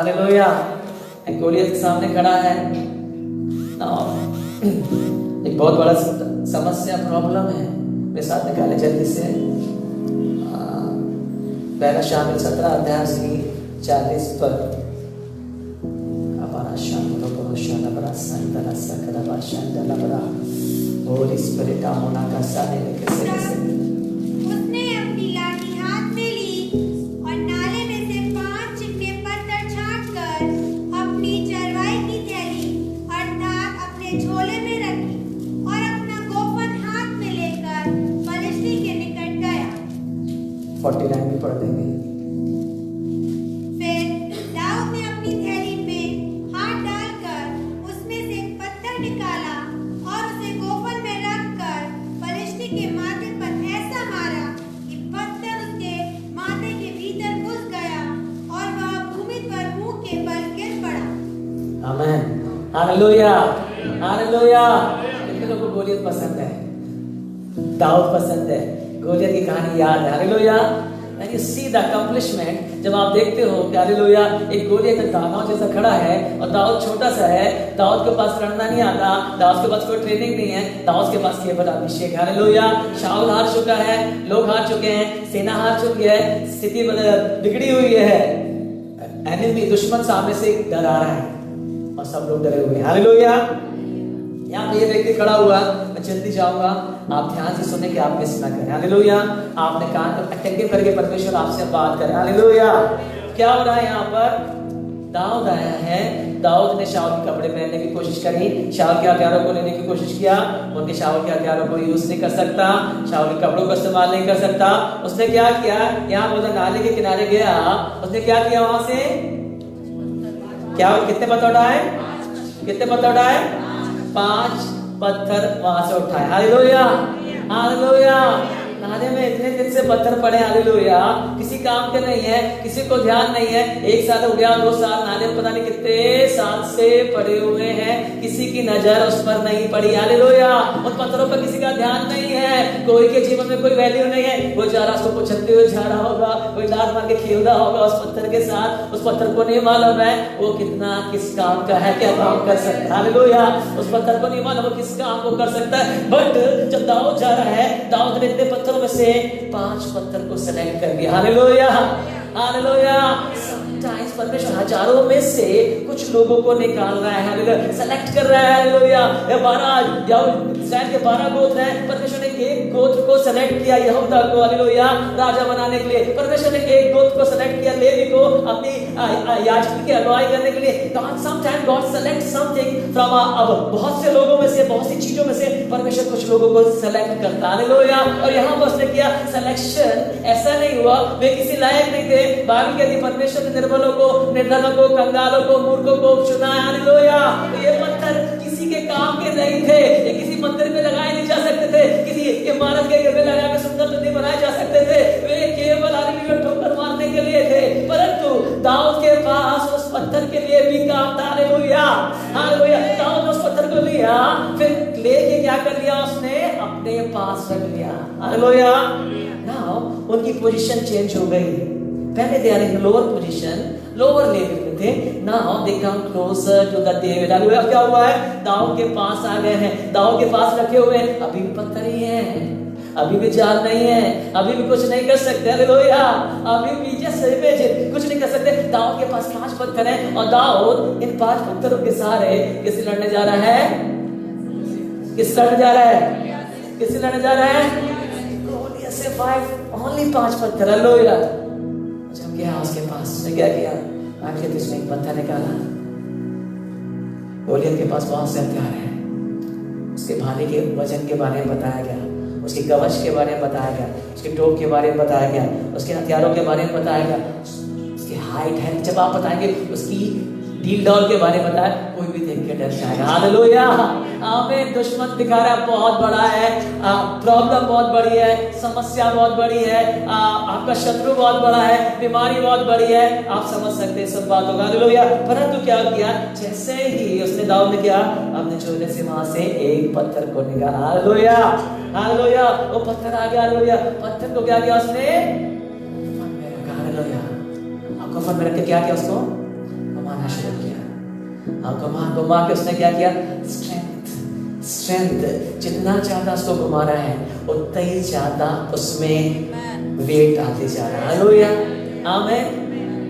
Hallelujah. Goliath के सामने खड़ा है। एक बहुत बड़ा समस्या प्रॉब्लम है। मेरे साथ निकाले जल्दी से पहला शामिल 17 अध्याय से 40 पर। होली स्पिरिट आमोना का साने में कैसे उसने अपनी लाठी हाथ में ली और नाले में से 5 चिकने पत्थर छांटकर अपनी चरवाई की थैली अर्थात अपने झोले में रखी और अपना गोफन हाथ में लेकर फलिश्ती के निकट गया। 49 में पढ़ देंगे। फिर दाऊद ने अपनी थैली में हाथ डालकर उसमें से एक पत्थर निकाला और उसे गोफन में रखकर फलिश्ती के माथे पर ऐसा मारा कि पत्थर उसके माथे के भीतर घुस गया और वह भूमि पर मुंह के बल गिर पड़ा। आमेन। हालेलुया। हालेलुया। कितने लोगों को गोलियत पसंद है? दाऊद पसंद है। गोलियत की कहानी याद है। Hallelujah. And you see the accomplishment, जब आप देखते हो कि हालेलुया एक गोलियत दानव जैसा खड़ा है और दाऊद छोटा सा है। दाऊद के पास लड़ना नहीं आता, दाऊद के पास कोई ट्रेनिंग नहीं है, दाऊद के पास केवल अभिषेक। हालेलुया। शाऊल हार चुका है, लोग हार चुके हैं, सेना हार चुकी है, स्थिति बिगड़ी हुई है। एनिमी दुश्मन सामने से डरा रहा है और सब लोग डरे हुए हैं। हालेलुया। यहाँ पे ये व्यक्ति खड़ा हुआ, मैं जल्दी जाऊंगा, आप ध्यान से सुने कि आप मिस ना करें। हालेलुया। आपने कान को अटेंटिव करके परमेश्वर आपसे बात करें। हालेलुया। क्या हो रहा है यहाँ पर? दाऊद आया है। दाऊद ने शाऊल के कपड़े पहनने की कोशिश करी, शाऊल के हथियारों को लेने की कोशिश किया। उनके शाऊल के हथियारों को यूज नहीं कर सकता, शाऊल के कपड़ों को इस्तेमाल नहीं कर सकता। उसने क्या किया? यहाँ बोला नाले के किनारे गया, उसने क्या किया? वहां से क्या कितने पत्थर उठाए? कितने पत्थर उठाए? 5 पत्थर वहां से उठाए। हालेलुया। हालेलुया। नाले में इतने दिन से पत्थर पड़े। हालेलुया। किसी काम के नहीं है, किसी को ध्यान नहीं है। 1 साल हो गया, 2 साल, नाले में पता नहीं कितने साल से पड़े हुए हैं, किसी की नजर उस पर नहीं पड़ी। हालेलुया। उन पत्थरों पर किसी का ध्यान नहीं है। कोई के जीवन में कोई वैल्यू नहीं है। वो जा रहा, उसको कुचलते हुए जा रहा होगा, कोई लात मार के खेल रहा होगा उस पत्थर के साथ। उस पत्थर को नहीं मालूम है वो कितना किस काम का है, क्या काम कर सकता है। हालेलुया। उस पत्थर को नहीं मालूम वो किस काम को कर सकता है। बट जब दाऊद जा रहा है, दाऊद ने इतने पत्थरों में से 5 पत्थर को सेलेक्ट कर लिया। हालेलुया। हालेलुया। समटाइम्स परमेश्वर हजारों में से कुछ लोगों को निकाल रहा है। हालेलुया। सेलेक्ट कर रहा है। हालेलुया। ये 12 इस्राएल के 12 गोत्र हैं, परमेश्वर ने एक गोत्र को सेलेक्ट किया, यहूदा को, हालेलुया, राजा बनाने के लिए। परमेश्वर ने एक गोत्र को सेलेक्ट किया, लेवी को, अपनी याजकी की अगुवाई करने के लिए। Sometimes God select something from बहुत से लोगों में से, बहुत सी चीजों में से परमेश्वर कुछ लोगों को सेलेक्ट करता है। हालेलुया। और यहाँ पर उसने किया सिलेक्शन। ऐसा नहीं हुआ वे किसी लायक नहीं थे, बाइबल कहती है परमेश्वर ने निर्बलों को, निर्धनों को, कंगालों को, मूर्खों को चुना है। हालेलुया। ये पत्थर किसी के काम के नहीं थे, ये किसी मंदिर में लगाए नहीं जा सकते थे, किसी इमारत के गिरवे लगा के सुंदर नहीं बनाए जा सकते थे। वे केवल हालेलुया ठोकर मारने के लिए थे। परंतु दाऊद के पास उस पत्थर के लिए भी काम था। हालेलुया। हालेलुया। दाऊद ने उस पत्थर को लिया, फिर लेके क्या कर लिया? उसने अपने पास रख लिया। हालेलुया। नाउ उनकी पोजीशन चेंज हो गई। पहले they are in lower position, lower level में थे। Now they come closer to the David. Hallelujah. क्या हुआ है? दाऊद के पास आ गए हैं, दाऊद के पास रखे हुए हैं। अभी भी पत्थर ही है, अभी भी जाल नहीं है, अभी भी कुछ नहीं कर सकते। हालेलुया। अभी भी जैसे कुछ नहीं कर सकते। दाऊद के पास 5 पत्थर हैं और दाऊद इन 5 पत्थरों के सारे किससे लड़ने जा रहा है? किससे लड़ने जा रहा है? किससे लड़ने जा रहा है? गोलियत से 5 पत्थर। हालेलुया। जब गया उसके पास, उसने क्या किया? आखिर उसने एक पत्थर निकाला। गोलियत के पास बहुत से हथियार है। उसके भाले के वजन के बारे में बताया गया, उसके कवच के बारे में बताया गया, उसके टोप के बारे में बताया गया, उसके हथियारों के बारे में बताया गया, उसकी हाइट है। जब आप बताएंगे उसकी डील डॉल के बारे में बताया, कोई भी देख के डर जाएगा। हालेलुया। आमीन। दुश्मन दिखा रहा है बहुत बड़ा है, प्रॉब्लम बहुत बड़ी है, समस्या बहुत बड़ी है, आपका शत्रु बहुत बड़ा है, बीमारी बहुत बड़ी है। आप समझ सकते हैं सब बातों का। हालेलुया। परंतु क्या किया? जैसे ही उसने दाऊद ने किया, अपने झोले से वहां से एक पत्थर को निकाला। हालेलुया। हालेलुया। वो पत्थर आ गया। हालेलुया। पत्थर को क्या किया उसने? कफन में रखा। हालेलुया। कफन में रख के क्या किया उसको? घुमा के उसने क्या किया? स्ट्रेंथ। जितना ज्यादा उसको घुमा रहा है उतना ही ज्यादा उसमें वेट आते जा रहा है। हालेलुया, आमीन,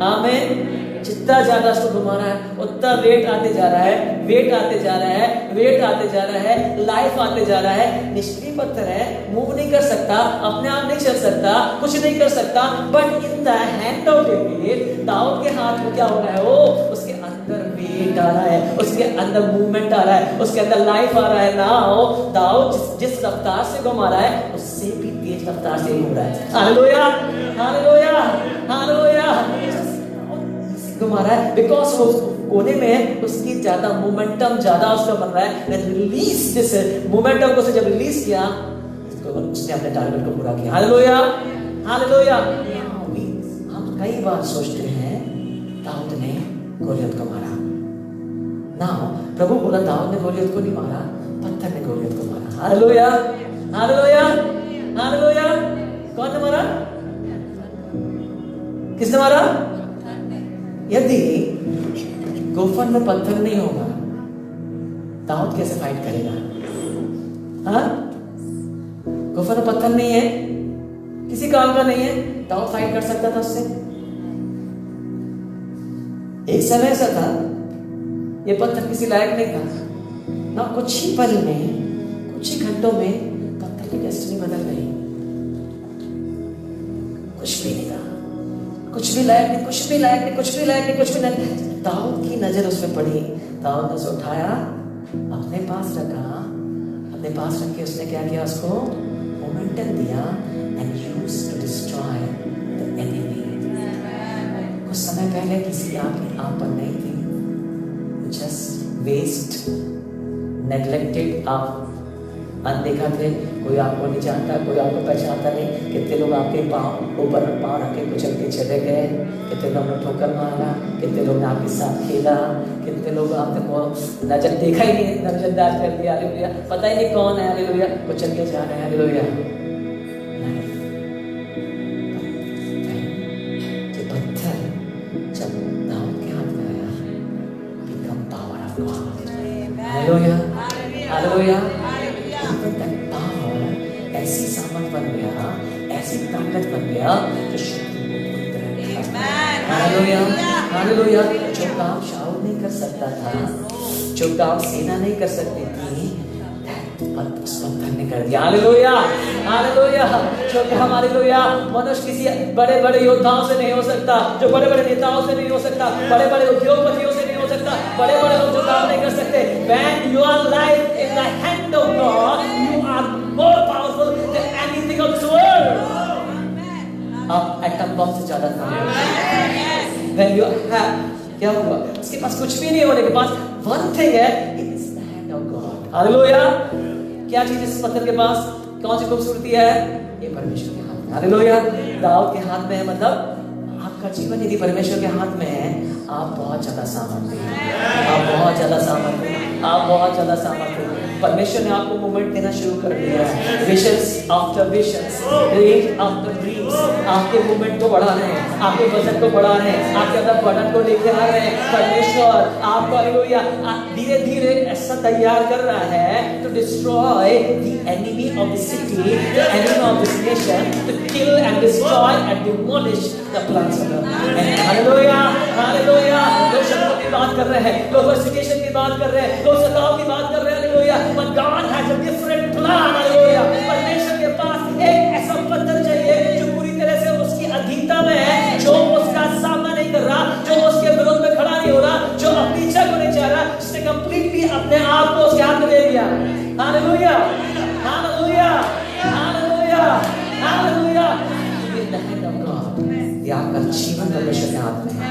आमीन। जितना ज्यादा उसको घुमा रहा है उतना वेट आते जा रहा है, वेट आते जा रहा है, वेट आते जा रहा है, लाइफ आते जा रहा है। निष्क्रिय पत्थर है, मूव नहीं कर सकता, अपने आप नहीं चल सकता, कुछ नहीं कर सकता, but in the hand of David, दाऊद के हाथ में क्या हो रहा है? वो उसके अंदर वेट आ रहा है, उसके अंदर मूवमेंट आ रहा है, उसके अंदर लाइफ आ रहा है। नाउ दाऊद जिस रफ्तार से घुमा रहा है उससे भी तेज रफ्तार से घूम रहा है। Hallelujah, hallelujah, hallelujah. घुमा रहा है बिकॉज वो कोने में उसकी ज्यादा मोमेंटम ज्यादा उसका बन रहा है। रिलीज दिस मोमेंटम को से जब रिलीज किया उसने अपने टारगेट को पूरा किया। Hallelujah, hallelujah. हम कई बार सोचते हैं दाऊद ने गोलियत को मारा। ना, प्रभु बोला दाऊद ने गोलियत को नहीं मारा, पत्थर ने गोलियत को मारा। Hallelujah, hallelujah, hallelujah. कौन ने मारा? किसने मारा? यदि गोफन में पत्थर नहीं होगा दाऊद कैसे फाइट करेगा? हाँ, गोफन में पत्थर नहीं है, किसी काम का नहीं है, दाऊद फाइट कर सकता था उससे? एक समय ऐसा था ये पत्थर किसी लायक नहीं था ना। कुछ ही पल में, कुछ ही घंटों में पत्थर की डेस्टिनी बदल गई। कुछ भी नहीं था, कुछ भी लायक नहीं, कुछ भी लायक नहीं, कुछ भी लायक नहीं, कुछ भी नहीं। दाऊद की नजर उस पर पड़ी, दाऊद ने उसे उठाया, अपने पास रखा, अपने पास रख के उसने क्या किया? उसको मोमेंटम दिया and used to destroy the enemy. कुछ समय पहले किसी आपकी आप पर नहीं थी, जस्ट वेस्ट, नेग्लेक्टेड, आप अनदेखा थे, कोई आपको नहीं जानता, कोई आपको पहचानता नहीं। कितने लोग आपके पाँव ऊपर पाँव रख के कुचल के चले गए, कितने लोग ने ठोकर मारा, कितने लोग ने आपके साथ खेला, कितने लोग आपको नजर देखा ही नहीं, नजरअंदाज कर दिया। हालेलुया, पता ही नहीं कौन है। हालेलुया, कुचल के जा रहे हैं। हालेलुया। पत्थर जब दाऊद के हाथ में आया, become power of God। Hallelujah, hallelujah. ऐसी सामर्थ बन गया, ऐसी ताकत बन गया जो शत्रु को पूरी तरह खा। Hallelujah, hallelujah. जो काम शाऊल नहीं कर सकता था, जो काम सेना नहीं कर सकती थी, उस पत्थर ने कर दिया। Hallelujah, hallelujah. जो काम, हालेलुया, मनुष्य किसी बड़े बड़े योद्धाओं से नहीं हो सकता, जो बड़े बड़े नेताओं से नहीं हो सकता, बड़े बड़े उद्योगपतियों से नहीं हो सकता, बड़े बड़े लोग जो काम नहीं कर सकते। When your life in the hand of God, you are more powerful than anything of this world. आप एटम बम से ज्यादा काम करेंगे। When you have, क्या हुआ? उसके पास कुछ भी नहीं होने के पास one thing है, it is the hand of God। Hallelujah. क्या चीज इस पत्थर के पास? कौन सी खूबसूरती है? ये परमेश्वर के हाथ में। हालेलुया। दाऊद के हाथ में है, मतलब आपका जीवन यदि परमेश्वर के हाथ में है, आप बहुत ज्यादा सामर्थ्य हैं, आप बहुत ज्यादा सामर्थ्य हैं, आप बहुत ज्यादा सामर्थ्य हैं। परमेश्वर ने आपको मूवमेंट देना शुरू कर दिया है। Visions after visions, dreams after dreams, आपके मूवमेंट को बढ़ा रहे हैं, आपके वजन को बढ़ा रहे हैं, आपके अंदर बढ़त को लेके आ रहे हैं। परमेश्वर आपको हालेलुया धीरे धीरे ऐसा तैयार कर रहा है to destroy the enemy of the city, the enemy of this nation, to kill and destroy and demolish the plans of God. Hallelujah, hallelujah. लोग शत्रुओं की बात कर रहे हैं, लोग परसिक्यूशन की बात कर रहे हैं, लोग सताव की बात कर रहे हैं। Hallelujah. But God has a different plan। Hallelujah. परमेश्वर के पास एक ऐसा पत्थर चाहिए जो पूरी तरह से उसकी अधीनता में है, जो उसका सामना नहीं कर रहा, जो उसके विरोध में खड़ा नहीं हो रहा, जो अपनी इच्छा को नहीं चाह रहा, जिसने कंप्लीटली अपने आप को उसके हाथ में दे दिया। Hallelujah, hallelujah, hallelujah, hallelujah. In the hand of God, ये आपका जीवन परमेश्वर के हाथ में है।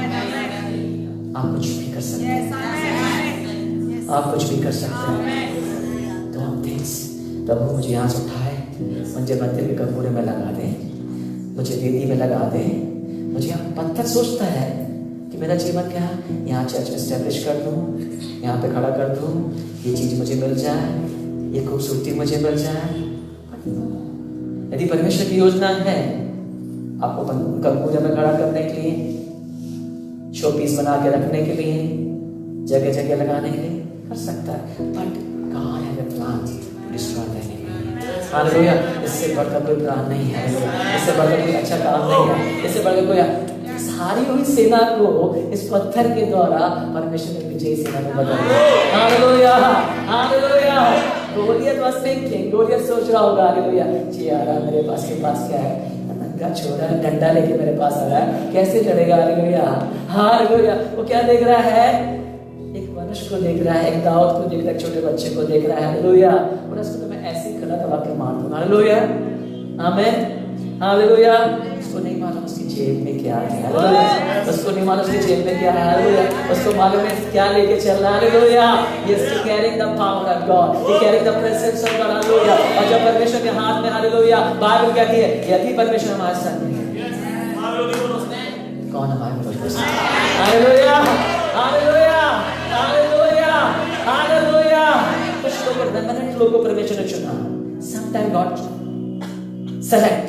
आप कुछ भी कर सकते हैं, आप कुछ भी कर सकते हैं। तो हम थिंग्स, प्रभु मुझे यहाँ से उठाए, मुझे मंदिर के कपूरे में लगा दे, मुझे वेदी में लगा दे। मुझे यहाँ पत्थर सोचता है कि मेरा जीवन क्या है, यहाँ चर्च एस्टेब्लिश कर दूँ, यहाँ पे खड़ा कर दूँ, ये चीज़ मुझे मिल जाए, ये खूबसूरती मुझे मिल जाए। यदि परमेश्वर की योजना है आपको कपूरे में खड़ा करने के लिए, शो पीस बना के रखने के लिए, जगह जगह लगाने के लिए कर सकता है, but God have a plan to destroy the enemy. Hallelujah. इससे बढ़कर कोई प्लान नहीं है, इससे बढ़कर कोई अच्छा काम नहीं है, इससे बढ़कर कोई हारी हुई सेना को इस पत्थर के द्वारा परमेश्वर ने विजयी सेना में बदल दिया। Hallelujah, hallelujah. Goliath was thinking, Goliath सोच रहा होगा, हालेलुया, जी यार मेरे पास क्या है, नंगा छोरा डंडा लेके मेरे पास आ रहा है, कैसे लड़ेगा, हालेलुया, हालेलुया। वो क्या देख रहा है? एक मनुष्य को देख रहा है, एक दाऊद को देख रहा है, एक छोटे बच्चे को देख रहा है, हालेलुया, और उसको तो मैं ऐसे ही खड़ा दबा के मार दूंगा, हालेलुया, आमीन, हालेलुया। उसको नहीं मालूम उसकी जेब में क्या है, हालेलुया, उसको नहीं मालूम उसकी जेब में क्या है, हालेलुया, उसको मालूम है क्या लेके चल रहा है, hallelujah. He is carrying the power of God, he carrying the presence of God, hallelujah. और जब परमेश्वर के हाथ में, हालेलुया, बाइबल कहती है यदि परमेश्वर हमारे साथ है, कौन हमारे विरुद्ध है? Hallelujah, hallelujah, hallelujah, hallelujah. कुछ लोगों को परमेश्वर ने चुना, sometime God select,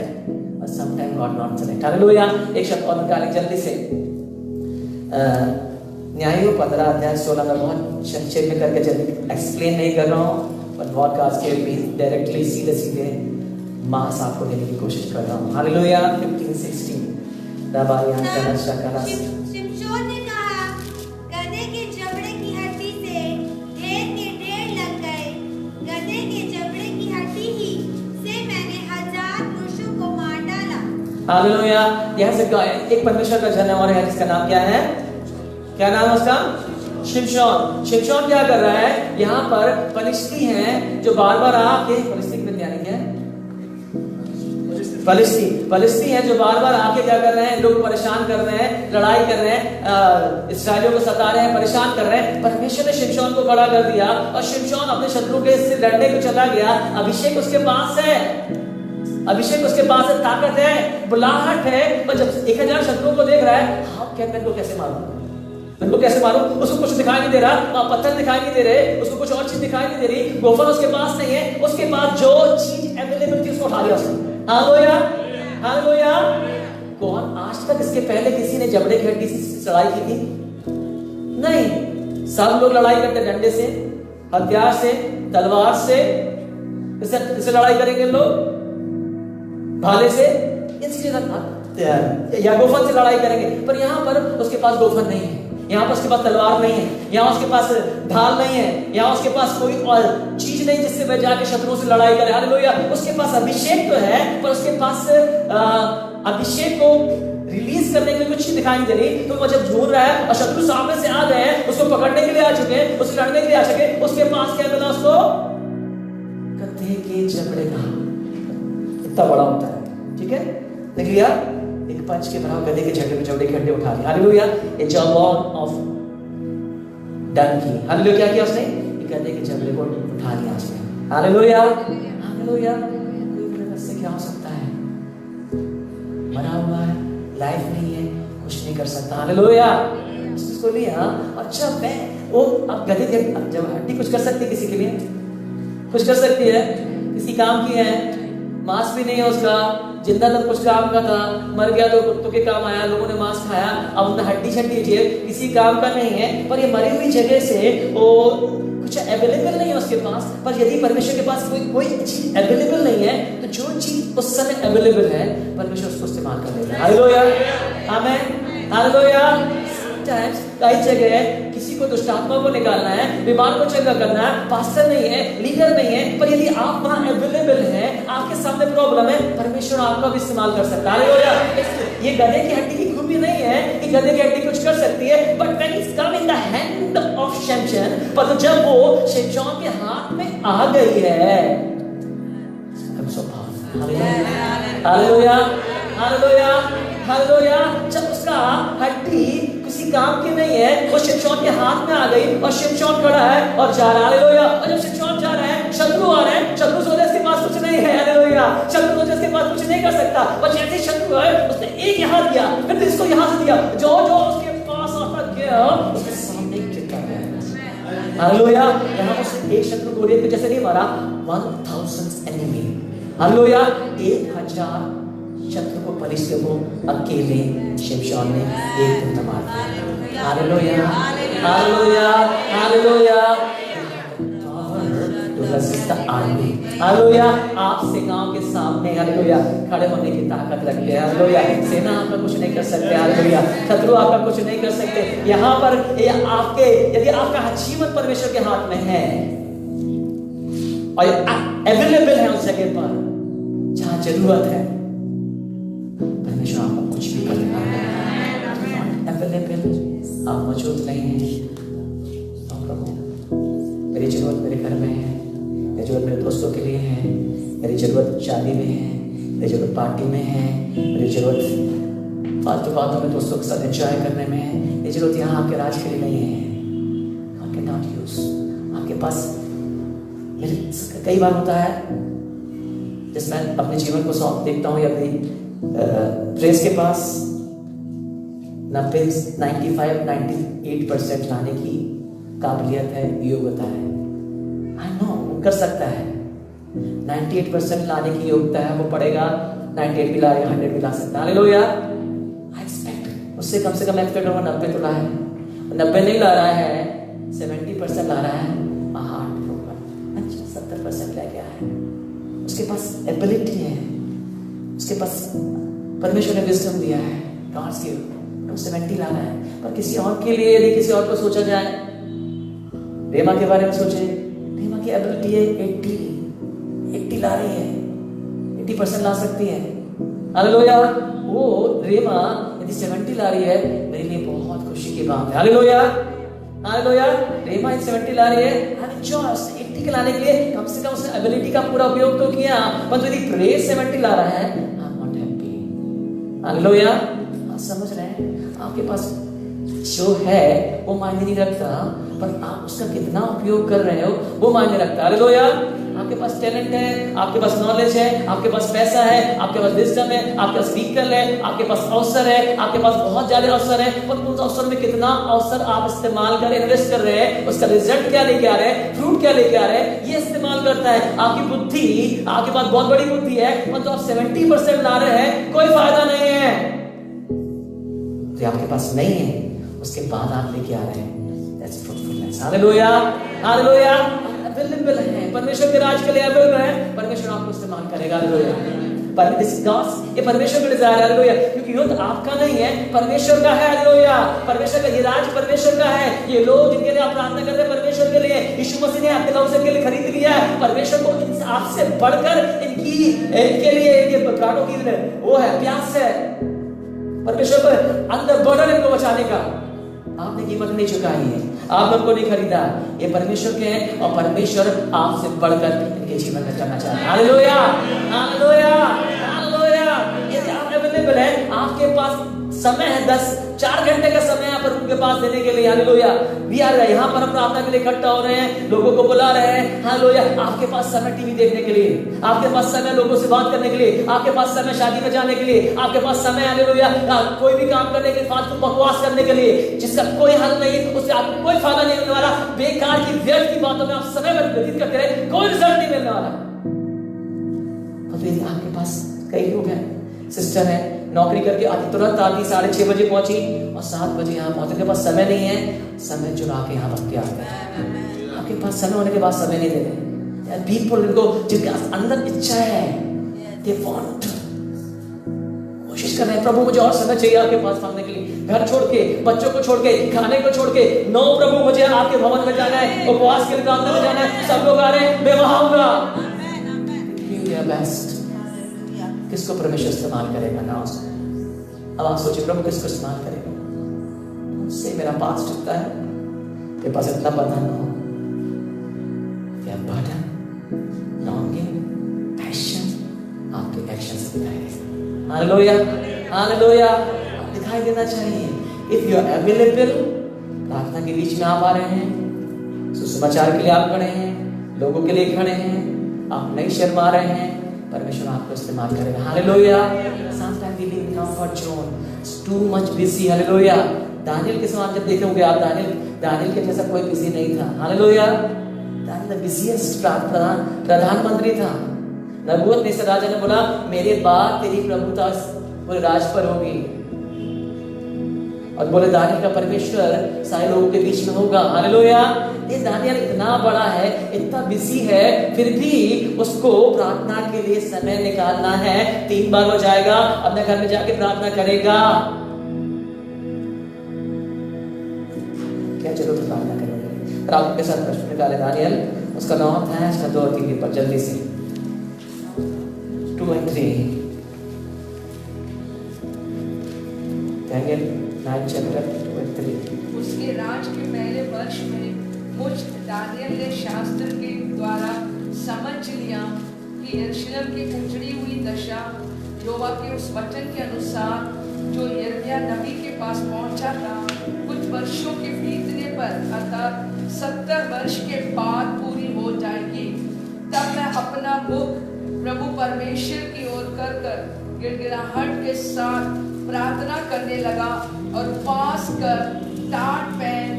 sometime God not select, hallelujah. एक शब्द और निकालें जल्दी से, न्यायों 15 अध्याय 16 में, बहुत संक्षेप में करके जल्दी एक्सप्लेन नहीं कर रहा हूँ, पर पॉडकास्ट के भी डायरेक्टली सीधे सीधे मास आपको देने की कोशिश कर रहा हूँ, हालेलुया। 15-16 दबायान का शक्ल। शिमशोन ने कहा, गधे के जबड़े की हड्डी से ढेर के ढेर लग गए, गधे के जबड़े की हड्डी ही से मैंने 1000 पुरुषों को मार डाला। हालेलुया। यह से एक परमेश्वर का जानवर है जिसका नाम क्या है? क्या नाम है उसका? शिमशोन। शिमशोन क्या कर रहा है? यहाँ पर फलिस्ती हैं जो बार बार आके, फलिस्ती में यानी क्या है? फलिस्ती हैं जो बार बार आके क्या कर रहे हैं? लोग परेशान कर रहे हैं, लड़ाई कर रहे हैं, इस्राएलियों को सता रहे हैं, परेशान कर रहे हैं। परमेश्वर ने शिमशोन को खड़ा कर दिया और शिमशोन अपने शत्रु के से लड़ने को चला गया। अभिषेक उसके पास है, अभिषेक उसके पास है, ताकत है, बुलाहट है, पर जब 1000 शत्रुओं को देख रहा है, हाँ कहते हैं, कैसे मारूं, उनको कैसे मारूं? उसको कुछ दिखाई नहीं दे रहा, पत्थर दिखाई नहीं दे रहे, उसको कुछ और चीज दिखाई नहीं दे रही, गोफन उसके पास नहीं है, उसके पास जो चीज अवेलेबल थी उसको उठा लिया उसने। Hallelujah, hallelujah. कौन आज तक इसके पहले किसी ने जबड़े की हड्डी से लड़ाई की थी? नहीं। सब लोग लड़ाई करते डंडे से, हथियार से, तलवार से। किससे लड़ाई करेंगे लोग? भाले से, या गोफन से लड़ाई करेंगे। पर यहाँ पर उसके पास गोफन नहीं है, यहाँ पर उसके पास तलवार नहीं है, यहाँ उसके पास ढाल नहीं है, यहाँ उसके पास कोई और चीज नहीं जिससे वह जाके शत्रुओं से लड़ाई करे, हालेलुया। उसके पास अभिषेक तो है, पर उसके पास अभिषेक को रिलीज करने के लिए कुछ दिखाई नहीं दे रही। तो वो जब झूर रहा है और शत्रु सामने से आ गए हैं, उसको पकड़ने के लिए आ चुके हैं, उससे लड़ने के लिए आ चुके, उसके पास क्या मिला उसको? गधे के जबड़े का, इतना बड़ा होता है, ठीक है, देख लिया, एक पंच के बराबर गधे के जबड़े के हड्डी उठा लिया, hallelujah. A jaw of donkey, hallelujah. क्या किया उसने? गधे के जबड़े को उठा लिया उसने, हालेलुया, हालेलुया। इससे क्या हो सकता है? मरा हुआ है, लाइफ नहीं है, कुछ नहीं कर सकता, हालेलुया। उसको लिया। अच्छा मैं वो अब गधे के जब हड्डी कुछ कर सकती है, किसी के लिए कुछ कर सकती है, किसी काम की है, मांस भी नहीं है उसका, जिंदा तब कुछ काम का था, मर गया तो कुत्तों के काम आया, लोगों ने मांस खाया, अब उन्हें हड्डी छड्डी किसी काम का नहीं है। पर ये मरी हुई जगह से वो कुछ अवेलेबल नहीं है उसके पास। पर यदि परमेश्वर के पास कोई चीज अवेलेबल नहीं है, तो जो चीज उस समय अवेलेबल है परमेश्वर उसको इस्तेमाल कर लेगा, हालेलुया, आमीन, हालेलुया। कई जगह किसी को दुष्ट आत्मा को निकालना है, बीमार को चंगा करना है, पास्टर नहीं है, लीडर नहीं है, पर यदि आप वहां अवेलेबल हैं, आपके सामने प्रॉब्लम है, परमेश्वर आपका भी इस्तेमाल कर सकता है, हालेलुया। ये गधे की हड्डी की खूबी नहीं है कि गधे की हड्डी कुछ कर सकती है, but when it's come in the hand of शिमशोन, पर जब वो शिमशोन के हाथ में आ गई है, हालेलुया, हालेलुया, हालेलुया। जब उसका हड्डी किसी काम की नहीं है, वो शिमशोन के हाथ में आ गई और शिमशोन खड़ा है और जा रहा है, हालेलुया। और जब शिमशोन जा रहा है, शत्रु आ रहे हैं, शत्रु सोचे इसके पास कुछ नहीं है, हालेलुया, शत्रु सोचे इसके पास कुछ नहीं कर सकता, पर जैसे शत्रु है उसने एक यहाँ दिया, फिर इसको यहाँ से दिया, जो जो उसके पास आता गया उसके सामने गिरता गया, हालेलुया। यहाँ उसने एक शत्रु गोलियत को जैसे नहीं मारा, 1000 एनिमी, हालेलुया, 1000 शत्रु को, फलिस्तियों को अकेले शिमशोन ने एक दिन मार दिया, hallelujah, hallelujah, hallelujah. Army, hallelujah. आप सेनाओं के सामने हालेलुया खड़े होने की ताकत रखते हैं। हालेलुया। सेना आपका कुछ नहीं कर सकते। हालेलुया। शत्रु आपका कुछ नहीं कर सकते। यहाँ पर आपके यदि आपका जीवन परमेश्वर के हाथ में है और अवेलेबल है उस जगह पर जहां जरूरत है, परमेश्वर आपका कुछ भी कर देगा। अवेलेबल आप मौजूद नहीं है तो प्रभु मेरी जरूरत मेरे घर में है, मेरी जरूरत मेरे दोस्तों के लिए है, मेरी जरूरत शादी में है, मेरी जरूरत पार्टी में है, मेरी जरूरत फालतू बातों में दोस्तों के साथ एंजॉय करने में है, मेरी जरूरत यहाँ आपके राज के लिए नहीं है। God cannot use आपके पास। कई बार होता है जिसमें अपने जीवन को सौंप देखता हूँ या प्रेस के पास 95-98% लाने की काबिलियत है, योग्यता है। आई नो कर सकता है। 98% लाने की योग्यता है, वो पड़ेगा 98 भी लाएगा, 100 भी ला सकता है। हालेलुया। आई एक्सपेक्ट उससे कम एक्सपेक्ट होगा 90 तो लाए, 90 नहीं ला रहा है, 70% ला रहा है, हार्ट ब्रोकन, अच्छा 70% ले गया है। उसके पास एबिलिटी है, उसके पास परमेश्वर ने विजडम दिया है, गॉड्स गिफ्ट, 70 ला रहा है। पर किसी और के लिए यदि किसी और को सोचा जाए, रेमा के बारे में सोचे, रेमा की एबिलिटी है 80 ला रही है, 80% ला सकती है। हालेलुया। वो रेमा यदि 70 ला रही है, मेरे लिए बहुत खुशी की बात है। Hallelujah, hallelujah. रेमा 70 ला रही है, 80 के लाने के लिए कम से कम उसने एबिलिटी का पूरा उपयोग तो किया। पर यदि प्रेज 70 ला रहा है, I am not happy. Hallelujah. आप समझ रहे हैं, आपके पास जो है वो मायने नहीं रखता, पर आप उसका कितना उपयोग कर रहे हो वो मायने रखता है। हालेलुया। आपके पास टैलेंट है, आपके पास नॉलेज है, आपके पास पैसा है, आपके पास विजडम है, आपके पास व्हीकल है, आपके पास अवसर है, आपके पास बहुत ज्यादा अवसर है, पर उस अवसर में कितना अवसर आप इस्तेमाल कर इन्वेस्ट कर रहे हैं, उसका रिजल्ट क्या लेके आ रहे हैं, फ्रूट क्या लेके आ रहे हैं, ये इस्तेमाल करता है। आपकी बुद्धि, आपके पास बहुत बड़ी बुद्धि है, पर जो आप 70% ला रहे हैं कोई फायदा नहीं है। जो आपके पास नहीं है उसके बाद आप लेके आ रहे हैं, that's fruitfulness. Hallelujah, hallelujah. Available है, परमेश्वर के राज के लिए अवेलेबल है, परमेश्वर आपको इस्तेमाल करेगा। हालेलुया। पर दिस गॉड ये परमेश्वर का डिजायर है। हालेलुया। क्योंकि युद्ध आपका नहीं है, परमेश्वर का है। हालेलुया। परमेश्वर का ये राज परमेश्वर का है। ये लोग जिनके लिए आप प्रार्थना करते हैं परमेश्वर के लिए, यीशु मसीह ने आपके नाम के लिए खरीद लिया है। परमेश्वर को आपसे बढ़कर इनके लिए ये प्राणों की वो है, प्यास है परमेश्वर पर अंदर बर्डन इनको बचाने का। आपने कीमत नहीं चुकाई है, आपने उनको नहीं खरीदा, ये परमेश्वर के हैं और परमेश्वर आपसे बढ़कर इनके जीवन में करना चाहता है। Hallelujah, hallelujah, hallelujah. यदि आप अवेलेबल है, आपके पास समय है 4 घंटे का समय यहाँ पर उनके पास देने के लिए। हालेलुया। भी आ रहा है, यहाँ पर हम प्रार्थना के लिए इकट्ठा हो रहे हैं, लोगों को बुला रहे हैं। हालेलुया। आपके पास समय टीवी देखने के लिए, आपके पास समय लोगों से बात करने के लिए, आपके पास समय शादी में जाने के लिए, आपके पास समय हालेलुया कोई भी काम करने के लिए, फालतू बकवास करने के लिए जिसका कोई हल नहीं, उससे आपको कोई फायदा नहीं होने वाला। बेकार की व्यर्थ की बातों में आप समय व्यतीत करते रहे, कोई रिजल्ट नहीं मिलने वाला। आपके पास कई लोग हैं, सिस्टर है, नौकरी करके आती, तुरंत आती, 6:30 बजे पहुंची और 7 बजे यहाँ पहुंचे। के पास समय नहीं है, समय चुरा के यहाँ भग के आते हैं। आपके पास समय होने के बाद समय नहीं देते। पीपल इनको जिनके अंदर इच्छा है, दे वांट, कोशिश कर रहे हैं, प्रभु मुझे और समय चाहिए आपके पास मांगने के लिए। घर छोड़ के, बच्चों को छोड़ के, खाने को छोड़ के, नो प्रभु मुझे आपके भवन में जाना है, उपवास के लिए प्रार्थना में जाना है। सब लोग आ रहे हैं, मैं वहां आऊंगा। बेस्ट किसको परमेश्वर इस्तेमाल करेगा ना। अब आप सोचिए प्रभु किसको इस्तेमाल करेगा। उससे मेरा पास चुकता है, तेरे पास इतना बर्डन हो, क्या बर्डन, लॉन्गिंग, पैशन आपके एक्शन से दिखाई देगा। Hallelujah, hallelujah. दिखाई देना चाहिए। इफ यू आर अवेलेबल, प्रार्थना के बीच में आप आ रहे हैं, सुसमाचार के लिए आप खड़े हैं, लोगों के लिए खड़े हैं, आप नहीं शर्मा रहे हैं, परमेश्वर आपको इस्तेमाल करेगा। Hallelujah. Sometimes we live in comfort zone, too much busy। Hallelujah. Daniel के समान जब देखे होंगे आप, दानियल के जैसा कोई बिजी नहीं था। हालेलुया। दानियल द बिजीएस्ट प्रधानमंत्री था। नबूवत ने से राजा ने बोला, मेरे बाद तेरी प्रभुता पूरे राज पर होगी। और बोले दानियल का परमेश्वर सारे लोगों के बीच में होगा। हालेलुया। ये दानियल इतना बड़ा है, इतना बिजी है, फिर भी उसको प्रार्थना के लिए समय निकालना है। 3 बार वो जाएगा, अपने घर में जाके प्रार्थना करेगा। क्या जरूरत प्रार्थना करेंगे? प्रार्थना के साथ प्रश्न निकाले दानियल, उसका नाम था, इसका 2 और 3 पर जल्दी से 2 और 3 Daniel 9 chapter 2 और 3। उसके राज के पहले वर्ष में मुझ दानियल ने शास्त्र के द्वारा समझ लिया कि यरूशलेम की उजड़ी हुई दशा यहोवा के उस वचन के अनुसार जो यिर्मयाह नबी के पास पहुंचा था, कुछ वर्षों के बीतने पर अर्थात 70 वर्ष के बाद पूरी हो जाएगी। तब मैं अपना मुख प्रभु परमेश्वर की ओर कर गिड़गिड़ाहट के साथ प्रार्थना करने लगा और उपवास कर टाट पहन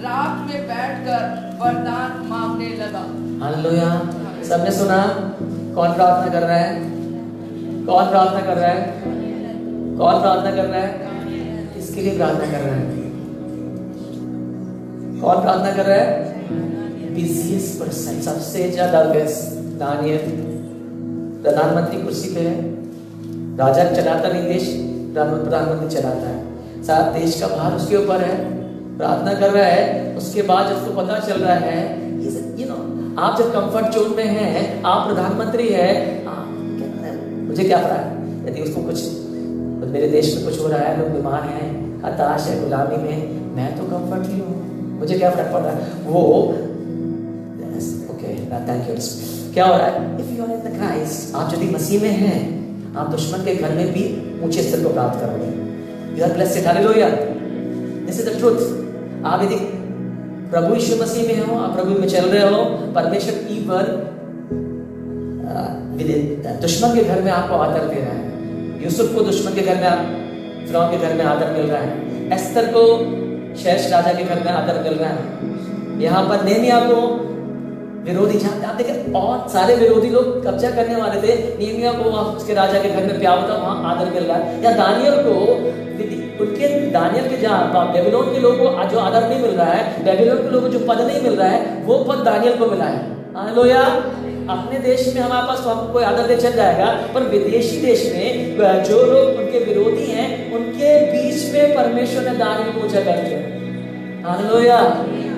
रात में बैठकर वरदान मांगने लगा। हालेलुया। सबने सुना? कौन प्रार्थना कर रहा है? कौन प्रार्थना कर रहा है? कौन प्रार्थना कर रहा है? किसके लिए प्रार्थना कर रहा है? कौन प्रार्थना कर रहा है? बिजीएस्ट पर्सन, सबसे ज्यादा व्यस्त दानियल। प्रधानमंत्री कुर्सी पे है, राजा चलाता नहीं देश, प्रधानमंत्री चलाता है, सारा देश का भार उसके ऊपर है, प्रार्थना कर रहा है। उसके बाद जब उसको पता चल रहा है, आप जब कंफर्ट जोन में हैं, आप प्रधानमंत्री है, मुझे क्या पता है यदि उसको कुछ मेरे देश में कुछ हो रहा है, लोग बीमार हैं, हताश है, गुलामी में, मैं तो कंफर्ट ही हूँ, मुझे क्या फर्क पड़ रहा है? वो ओके, थैंक यू। क्या हो रहा है? If you are in the Christ, आप यदि मसीह में हैं, आप दुश्मन के घर में भी ऊंचे स्तर को प्राप्त करोगे। You are blessed. Hallelujah. This is the truth. आप यदि प्रभु यीशु मसीह में हो, आप प्रभु में चल रहे हो, परमेश्वर ईवन दुश्मन के घर में आपको आदर दे रहा है। यूसुफ को दुश्मन के घर में, फिरौन के घर में आदर मिल रहा है। एस्तर को शेष राजा के घर में आदर मिल रहा है। यहाँ पर नेहमिया को विरोधी, आप देखें, और सारे विरोधी लोग कब्जा करने वाले थे, नेहमिया को उसके राजा के घर में प्यार था, वहां आदर मिल रहा है। या दानियल को उनके दानियल के जहाँ बेबीलोन के लोगों को जो आदर नहीं मिल रहा है, बेबीलोन के लोगों को जो पद नहीं मिल रहा है, वो पद दानियल को मिला है। हालेलुया। अपने देश में हमारे पास हमको कोई आदर दे चल जाएगा, पर विदेशी देश में जो लोग उनके विरोधी हैं, उनके बीच में परमेश्वर ने दानियल को ऊंचा कर दिया। हालेलुया।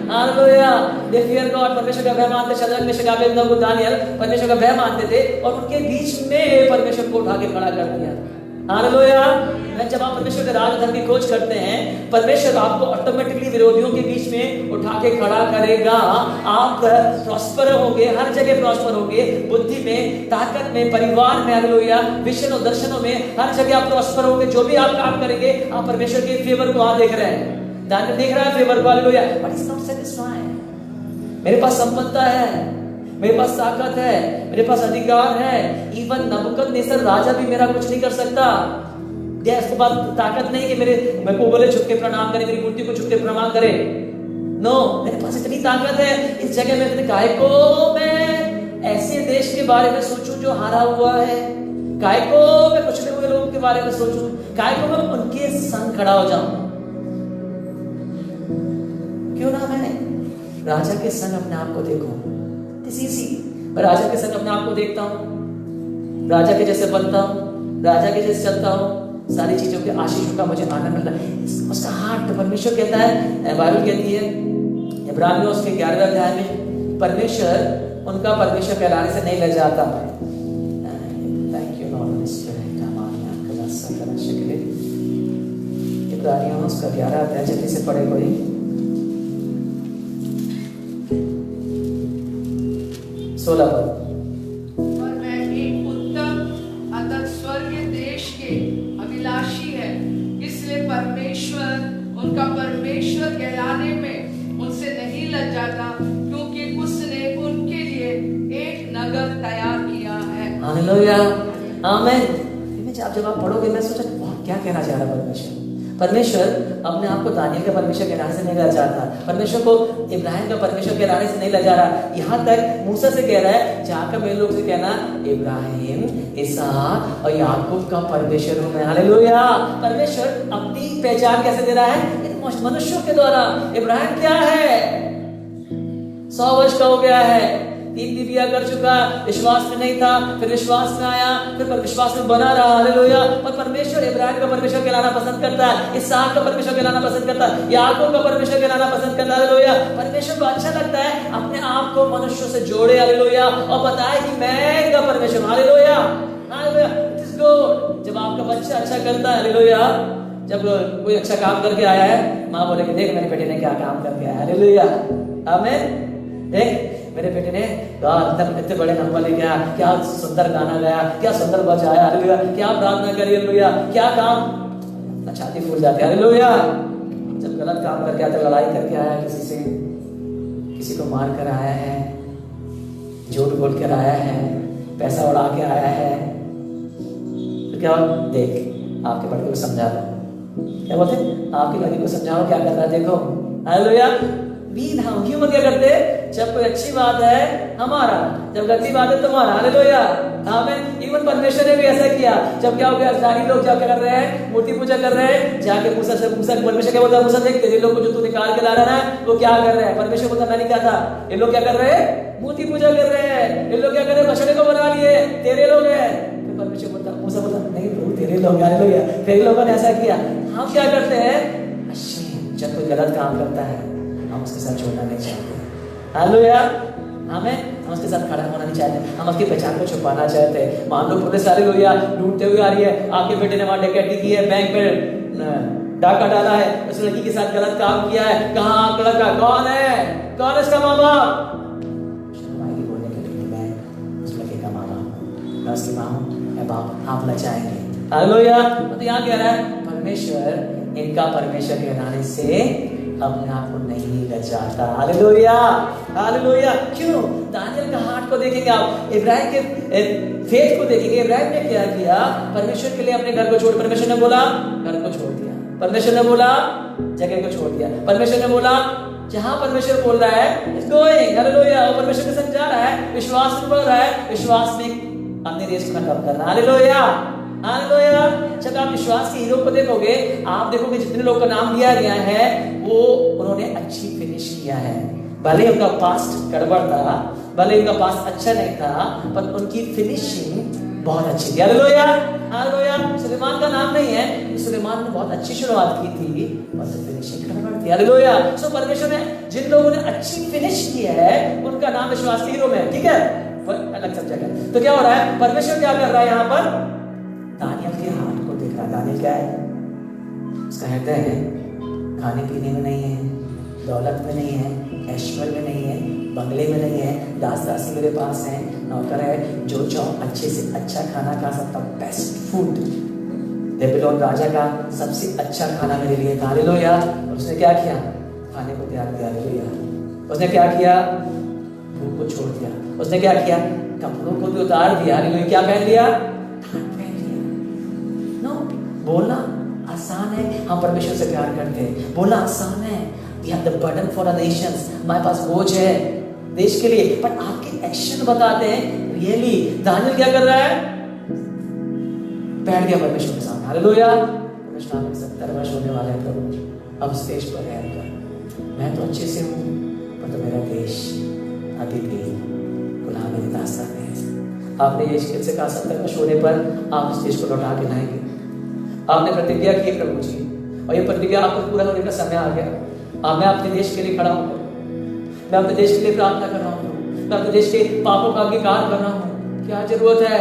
हालेलुया। दे फियर गॉड, परमेश्वर का भय मानते, शद्रक मेशक अबेदनगो दानियल परमेश्वर का भय मानते थे, और उनके बीच में परमेश्वर को उठा के खड़ा कर दिया। हालेलुया। जब आप परमेश्वर के राज धर्म की खोज करते हैं, परमेश्वर आपको ऑटोमेटिकली विरोधियों के बीच में उठा के खड़ा करेगा। आप प्रॉस्पर होंगे, हर जगह प्रॉस्पर होंगे, बुद्धि में, ताकत में, परिवार में, हालेलुया, विजन और दर्शनों में, हर जगह आप प्रॉस्पर होंगे। जो भी आप काम करेंगे, आप परमेश्वर के फेवर को आप देख रहे हैं, दानियल देख रहा है फेवर को। Hallelujah. But it's not satisfied. मेरे पास संपन्नता है, मेरे पास ताकत है, मेरे पास अधिकार है। इवन नबूकदनेस्सर राजा भी मेरा कुछ नहीं कर सकता। इसके बाद ताकत नहीं कि मेरे को बोले झुक के प्रणाम करे, मेरी मूर्ति को झुक के प्रणाम करे। नो, मेरे पास इतनी ताकत है, इस जगह में इतने काय को मैं ऐसे देश के बारे में सोचूं जो हारा हुआ है, काय को मैं कुचले हुए लोगों के बारे में सोचूं, काय को मैं उनके संग खड़ा हो जाऊं। क्यों ना मैं राजा के संग अपने आप को देखूं। मैं राजा के संग अपने आप को देखता हूँ, राजा के जैसे बनता हूँ, राजा के जैसे चलता हूँ, सारी चीजों के आशीषों का मुझे आनंद मिलता है। उसका हार्ट, परमेश्वर कहता है, बाइबल कहती है इब्रानियों उसके 11वें अध्याय में, परमेश्वर उनका परमेश्वर कहलाने से नहीं लग जाता। थैंक यू लॉर्ड इब्रानियों उसका 11वां अध्याय जल्दी से पढ़े कोई। और मैं एक उत्तम अतः स्वर्गीय देश के अभिलाषी है, इसलिए परमेश्वर उनका परमेश्वर कहलाने में उनसे नहीं लज जाता, क्योंकि उसने उनके लिए एक नगर तैयार किया है। हालेलुया। आमीन। जब आप पढ़ोगे, मैं सोचा क्या कहना चाह रहा है परमेश्वर। परमेश्वर अपने आप को दानियल के परमेश्वर के कहलाने से नहीं ला जाता, परमेश्वर को इब्राहिम का परमेश्वर कहलाने से नहीं ला जा रहा। यहाँ तक मूसा से कह रहा है, जाकर मेरे लोग से कहना इब्राहिम, इसहाक और याकूब का परमेश्वर हूं मैं। हालेलुया। परमेश्वर अपनी पहचान कैसे दे रहा है? इन मनुष्यों के द्वारा। इब्राहिम क्या है? 100 वर्ष का हो गया है, 3 बीवियां कर चुका, विश्वास में नहीं था, फिर विश्वास में आया, फिर विश्वास में बना रहा। हालेलुया। पर परमेश्वर इब्राहिम का परमेश्वर कहलाना पसंद करता है, इसहाक का परमेश्वर कहलाना पसंद करता है, याकूब का परमेश्वर कहलाना पसंद करता है। हालेलुया। परमेश्वर को अच्छा लगता है अपने आप को मनुष्यों से जोड़े, हालेलुया, और बताए कि मैं इनका परमेश्वर हूं। Hallelujah. Hallelujah. It is good जब आपका बच्चा अच्छा करता है। हालेलुया। जब कोई अच्छा काम करके आया है, माँ बोले कि देख मेरे बेटे ने क्या काम करके आया। हालेलुया। आमीन। देख मेरे बेटे ने इतने बड़े नंबर ले गया, क्या सुंदर गाना गाया, क्या सुंदर बजाया। हालेलुया। क्या प्रार्थना करी। हालेलुया। क्या काम, छाती फूल जाती है। हालेलुया। जब गलत काम करके आया, लड़ाई करके आया किसी से, किसी को मार कर आया है, झूठ बोल कर आया है, पैसा उड़ा के आया है, तो क्या देख आपके बड़े को समझा दो। क्या बोलते? आपकी लड़की को समझाओ क्या कर रहा है, देखो। हालेलुया। हम ह्यूमन क्या करते हैं? जब कोई अच्छी बात है हमारा, जब गलती बात है तुम्हारा। हालेलुया। आमीन। इवन परमेश्वर ने भी ऐसा किया। जब क्या हो गया, जानी लोग क्या कर रहे हैं? मूर्ति पूजा कर रहे हैं। जाके मूसा परमेश्वर क्या बोलता है? मूसा देख तेरे लोग को जो तू निकाल के ला रहा है वो क्या कर रहे हैं? परमेश्वर बोलता मैंने क्या था? ये लोग क्या कर रहे हैं? मूर्ति पूजा कर रहे हैं। ये लोग क्या कर रहे हैं? बछड़े को बना लिए, तेरे लोग हैं। फिर परमेश्वर बोलता, मूसा बोलता नहीं प्रभु तेरे लोग। हालेलुया। तेरे लोगों ने ऐसा किया। हम क्या करते हैं? जब कोई गलत काम करता है हम उसके साथ छोड़ना नहीं चाहते। हालेलुया। हम उसके साथ खड़ा होना नहीं चाहते, हम उसकी पहचान को छुपाना चाहते हैं। मान लो पुलिस हालेलुया ढूंढते हुए आ रही है, आपके बेटे ने वहां डकैती की है, बैंक में डाका डाला है, उस लड़की के साथ गलत काम किया है, कहाँ आपका लड़का? कौन है? कौन है इसका माँ बाप? बोलने के लिए मैं उस लड़के का माँ बाप हूँ, मैं उसकी माँ हूँ, मैं बाप। आप लचाएंगे। हालेलुया। तो यहाँ कह रहा है परमेश्वर इनका परमेश्वर कहलाने से अपने आप को नहीं लजाता। हालेलुया। हालेलुया। क्यों? दानियल का हार्ट को देखेंगे आप, इब्राहिम के फेथ को देखेंगे। इब्राहिम ने क्या किया? परमेश्वर के लिए अपने घर को छोड़, परमेश्वर ने बोला घर को छोड़ दिया, परमेश्वर ने बोला जगह को छोड़ दिया, परमेश्वर ने बोला जहां परमेश्वर बोल रहा है इट्स गोइंग। हालेलुया। और परमेश्वर के साथ जा रहा है, विश्वास में बढ़ रहा है, विश्वास में अपने रेस को खत्म करना। हालेलुया। हालेलुया। जब आप विश्वास के हीरो को देखोगे, आप देखोगे जितने लोग का नाम लिया गया है वो उन्होंने अच्छी फिनिश किया है। भले उनका पास्ट गड़बड़ था, भले उनका पास्ट अच्छा नहीं था, पर उनकी फिनिशिंग बहुत अच्छी थी। हालेलुया। हालेलुया। सुलेमान का नाम नहीं है, सुलेमान ने बहुत अच्छी शुरुआत की थी और फिनिशिंग गड़बड़ थी। हालेलुया। सो परमेश्वर ने जिन लोगों ने अच्छी फिनिश की है उनका नाम विश्वास के हीरो में, ठीक है, अलग सब्जेक्ट है। तो क्या हो रहा है? परमेश्वर क्या कर रहा है यहाँ पर? दानियल के हाथ को देख रहा। दानियल क्या है? उसका हृदय है खाने पीने में नहीं है, दौलत में नहीं है, ऐश्वर्य में नहीं है, बंगले में नहीं है, दास दासी मेरे पास है, नौकर है, जो चाहो अच्छे से अच्छा खाना खा सकता, बेस्ट फूड। बेबीलोन राजा का सबसे अच्छा खाना मेरे लिए था। हालेलुया। उसने क्या किया? खाने को त्याग दिया। हालेलुया। उसने क्या किया? भूख को छोड़ दिया। उसने क्या किया? कपड़ों को भी उतार दिया। हालेलुया। क्या पहन लिया? बोलना आसान है, हम परमेश्वर से प्यार करते हैं, बोलना आसान है, we have the burden for the nations, हमारे पास बोझ है देश के लिए, पर आपके एक्शन बताते हैं रियली। दानियल क्या कर रहा है? बैठ गया परमेश्वर के सामने। हालेलुया। परमेश्वर आपके 70 वर्ष होने वाले हैं प्रभु, अब स्टेज पर है मैं तो अच्छे से हूँ, पर तो मेरा देश अभी भी गुलामी की दास्तान में है। आपने ये इससे कहा 70 वर्ष होने पर आप इस देश को लौटा के लाएंगे। आपने प्रतिज्ञा की प्रभु जी, और ये प्रतिज्ञा आपको पूरा होने का समय आ गया। मैं अपने देश के लिए खड़ा हूँ, मैं अपने देश के लिए प्रार्थना कर रहा हूँ, मैं अपने देश के पापों का अंगीकार कर रहा हूँ। क्या जरूरत है?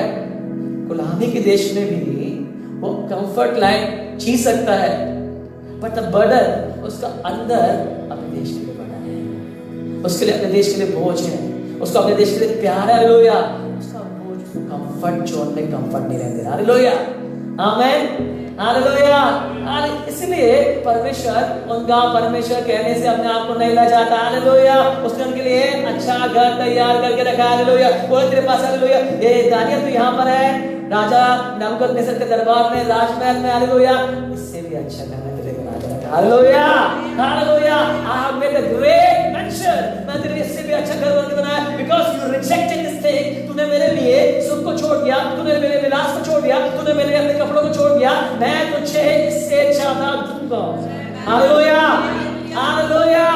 गुलामी के देश में भी वो कंफर्ट लाइफ जी सकता है, बट द बर्डन उसका अंदर अपने देश के लिए बना है, उसके लिए अपने देश के लिए बोझ है, उसको अपने देश के लिए प्यार है। हालेलुया। उसका बोझ कंफर्ट जोन में कंफर्ट नहीं रहते। हालेलुया। आमीन। हालेलुया। इसलिए परमेश्वर उनका परमेश्वर कहने से अपने आप को नहीं ला जाता। हालेलुया। उसने उनके लिए अच्छा घर तैयार करके रखा। हालेलुया। बोल तेरे पास हालेलुया। ये दानियल तो यहाँ पर है राजा नबूकदनेस्सर के दरबार में, राजमहल में। हालेलुया। इससे भी अच्छा घर मैं तेरे hallelujah, hallelujah. I have made a great mention. मैं तेरे लिए इससे भी अच्छा घर बनाया, because you rejected this thing. तूने मेरे लिए सुख को छोड़ दिया, तूने मेरे विलास को छोड़ दिया, तूने मेरे अपने कपड़ों को छोड़ दिया, मैं तुझे इससे ज्यादा दूंगा। Hallelujah, hallelujah,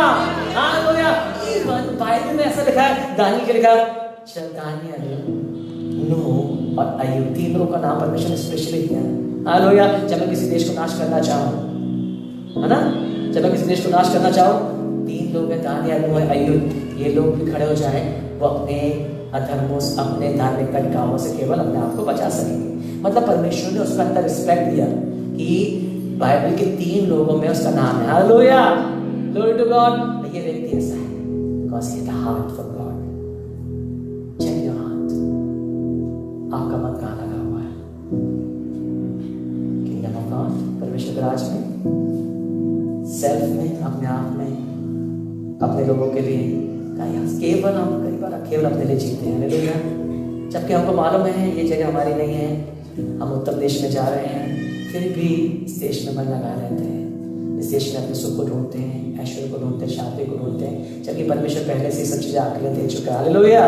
hallelujah. Even Bible में ऐसा लिखा है, दानियल के लिखा, चल दानियल, नूह और अय्यूब, तीन लोगों का नाम परमेश्वर ने स्पेशली दिया है। हालेलुया। जब मैं किसी देश को नाश करना चाहूं, है ना, जब मैं किसी देश को नाश करना चाहूं, तीन लोग हैं, दानियल, नूह, अय्यूब, ये लोग भी खड़े हो जाए, वो अपने अधर्मों, अपने धार्मिक कामों से केवल अपने आप को बचा सकेंगे। मतलब परमेश्वर ने उसका अंदर रिस्पेक्ट दिया कि बाइबल के तीन लोगों में उसका नाम है। Hallelujah, glory to God. ये व्यक्ति ऐसा है because he had a heart for God. Check your heart, आपका मन कहाँ लगा हुआ है? किंगडम ऑफ गॉड, परमेश्वर के राज में, सेल्फ में, अपने आप में, अपने लोगों के लिए, केवल हम कई बार केवल अपने लिए जीते हैं। हालेलुया। जबकि हमको मालूम है ये जगह हमारी नहीं है, हम उत्तम देश में जा रहे हैं, फिर भी इस देश में मन लगाए रहते हैं। इस देश में अपने सुख को ढूंढते हैं, ऐश्वर्य को ढूंढते हैं, शांति को ढूंढते हैं, जबकि परमेश्वर पहले से सब चीजें आपके लिए दे चुका है। हालेलुया,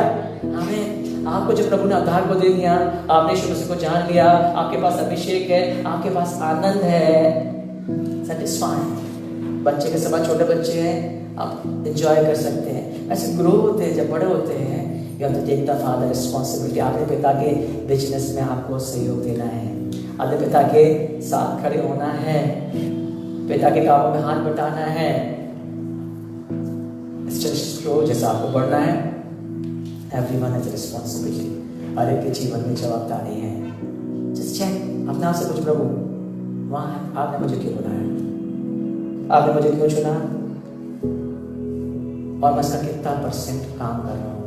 आमीन। आपको जब प्रभु ने उद्धार को दे दिया, आपने यीशु मसीह को जान लिया, आपके पास अभिषेक है, आपके पास आनंद है, सेटिस्फाइड। बच्चे के समान छोटे बच्चे हैं, आप एंजॉय कर सकते हैं। ऐसे ग्रो होते हैं, जब बड़े होते हैं, you have to take the father responsibility. अपने पिता के बिजनेस में आपको सहयोग देना है, अपने पिता के साथ खड़े होना है, पिता के कामों में हाथ बटाना है। जैसे आपको बढ़ना है, एवरीवन हैज अ रिस्पॉन्सिबिलिटी। हर एक के जीवन में जवाबदारी है। जस्ट चेक अपने आप से कुछ, प्रभु वहाँ आपने मुझे क्यों बुलाया, आपने मुझे क्यों चुना, और मैं इसका कितना परसेंट काम कर रहा हूँ?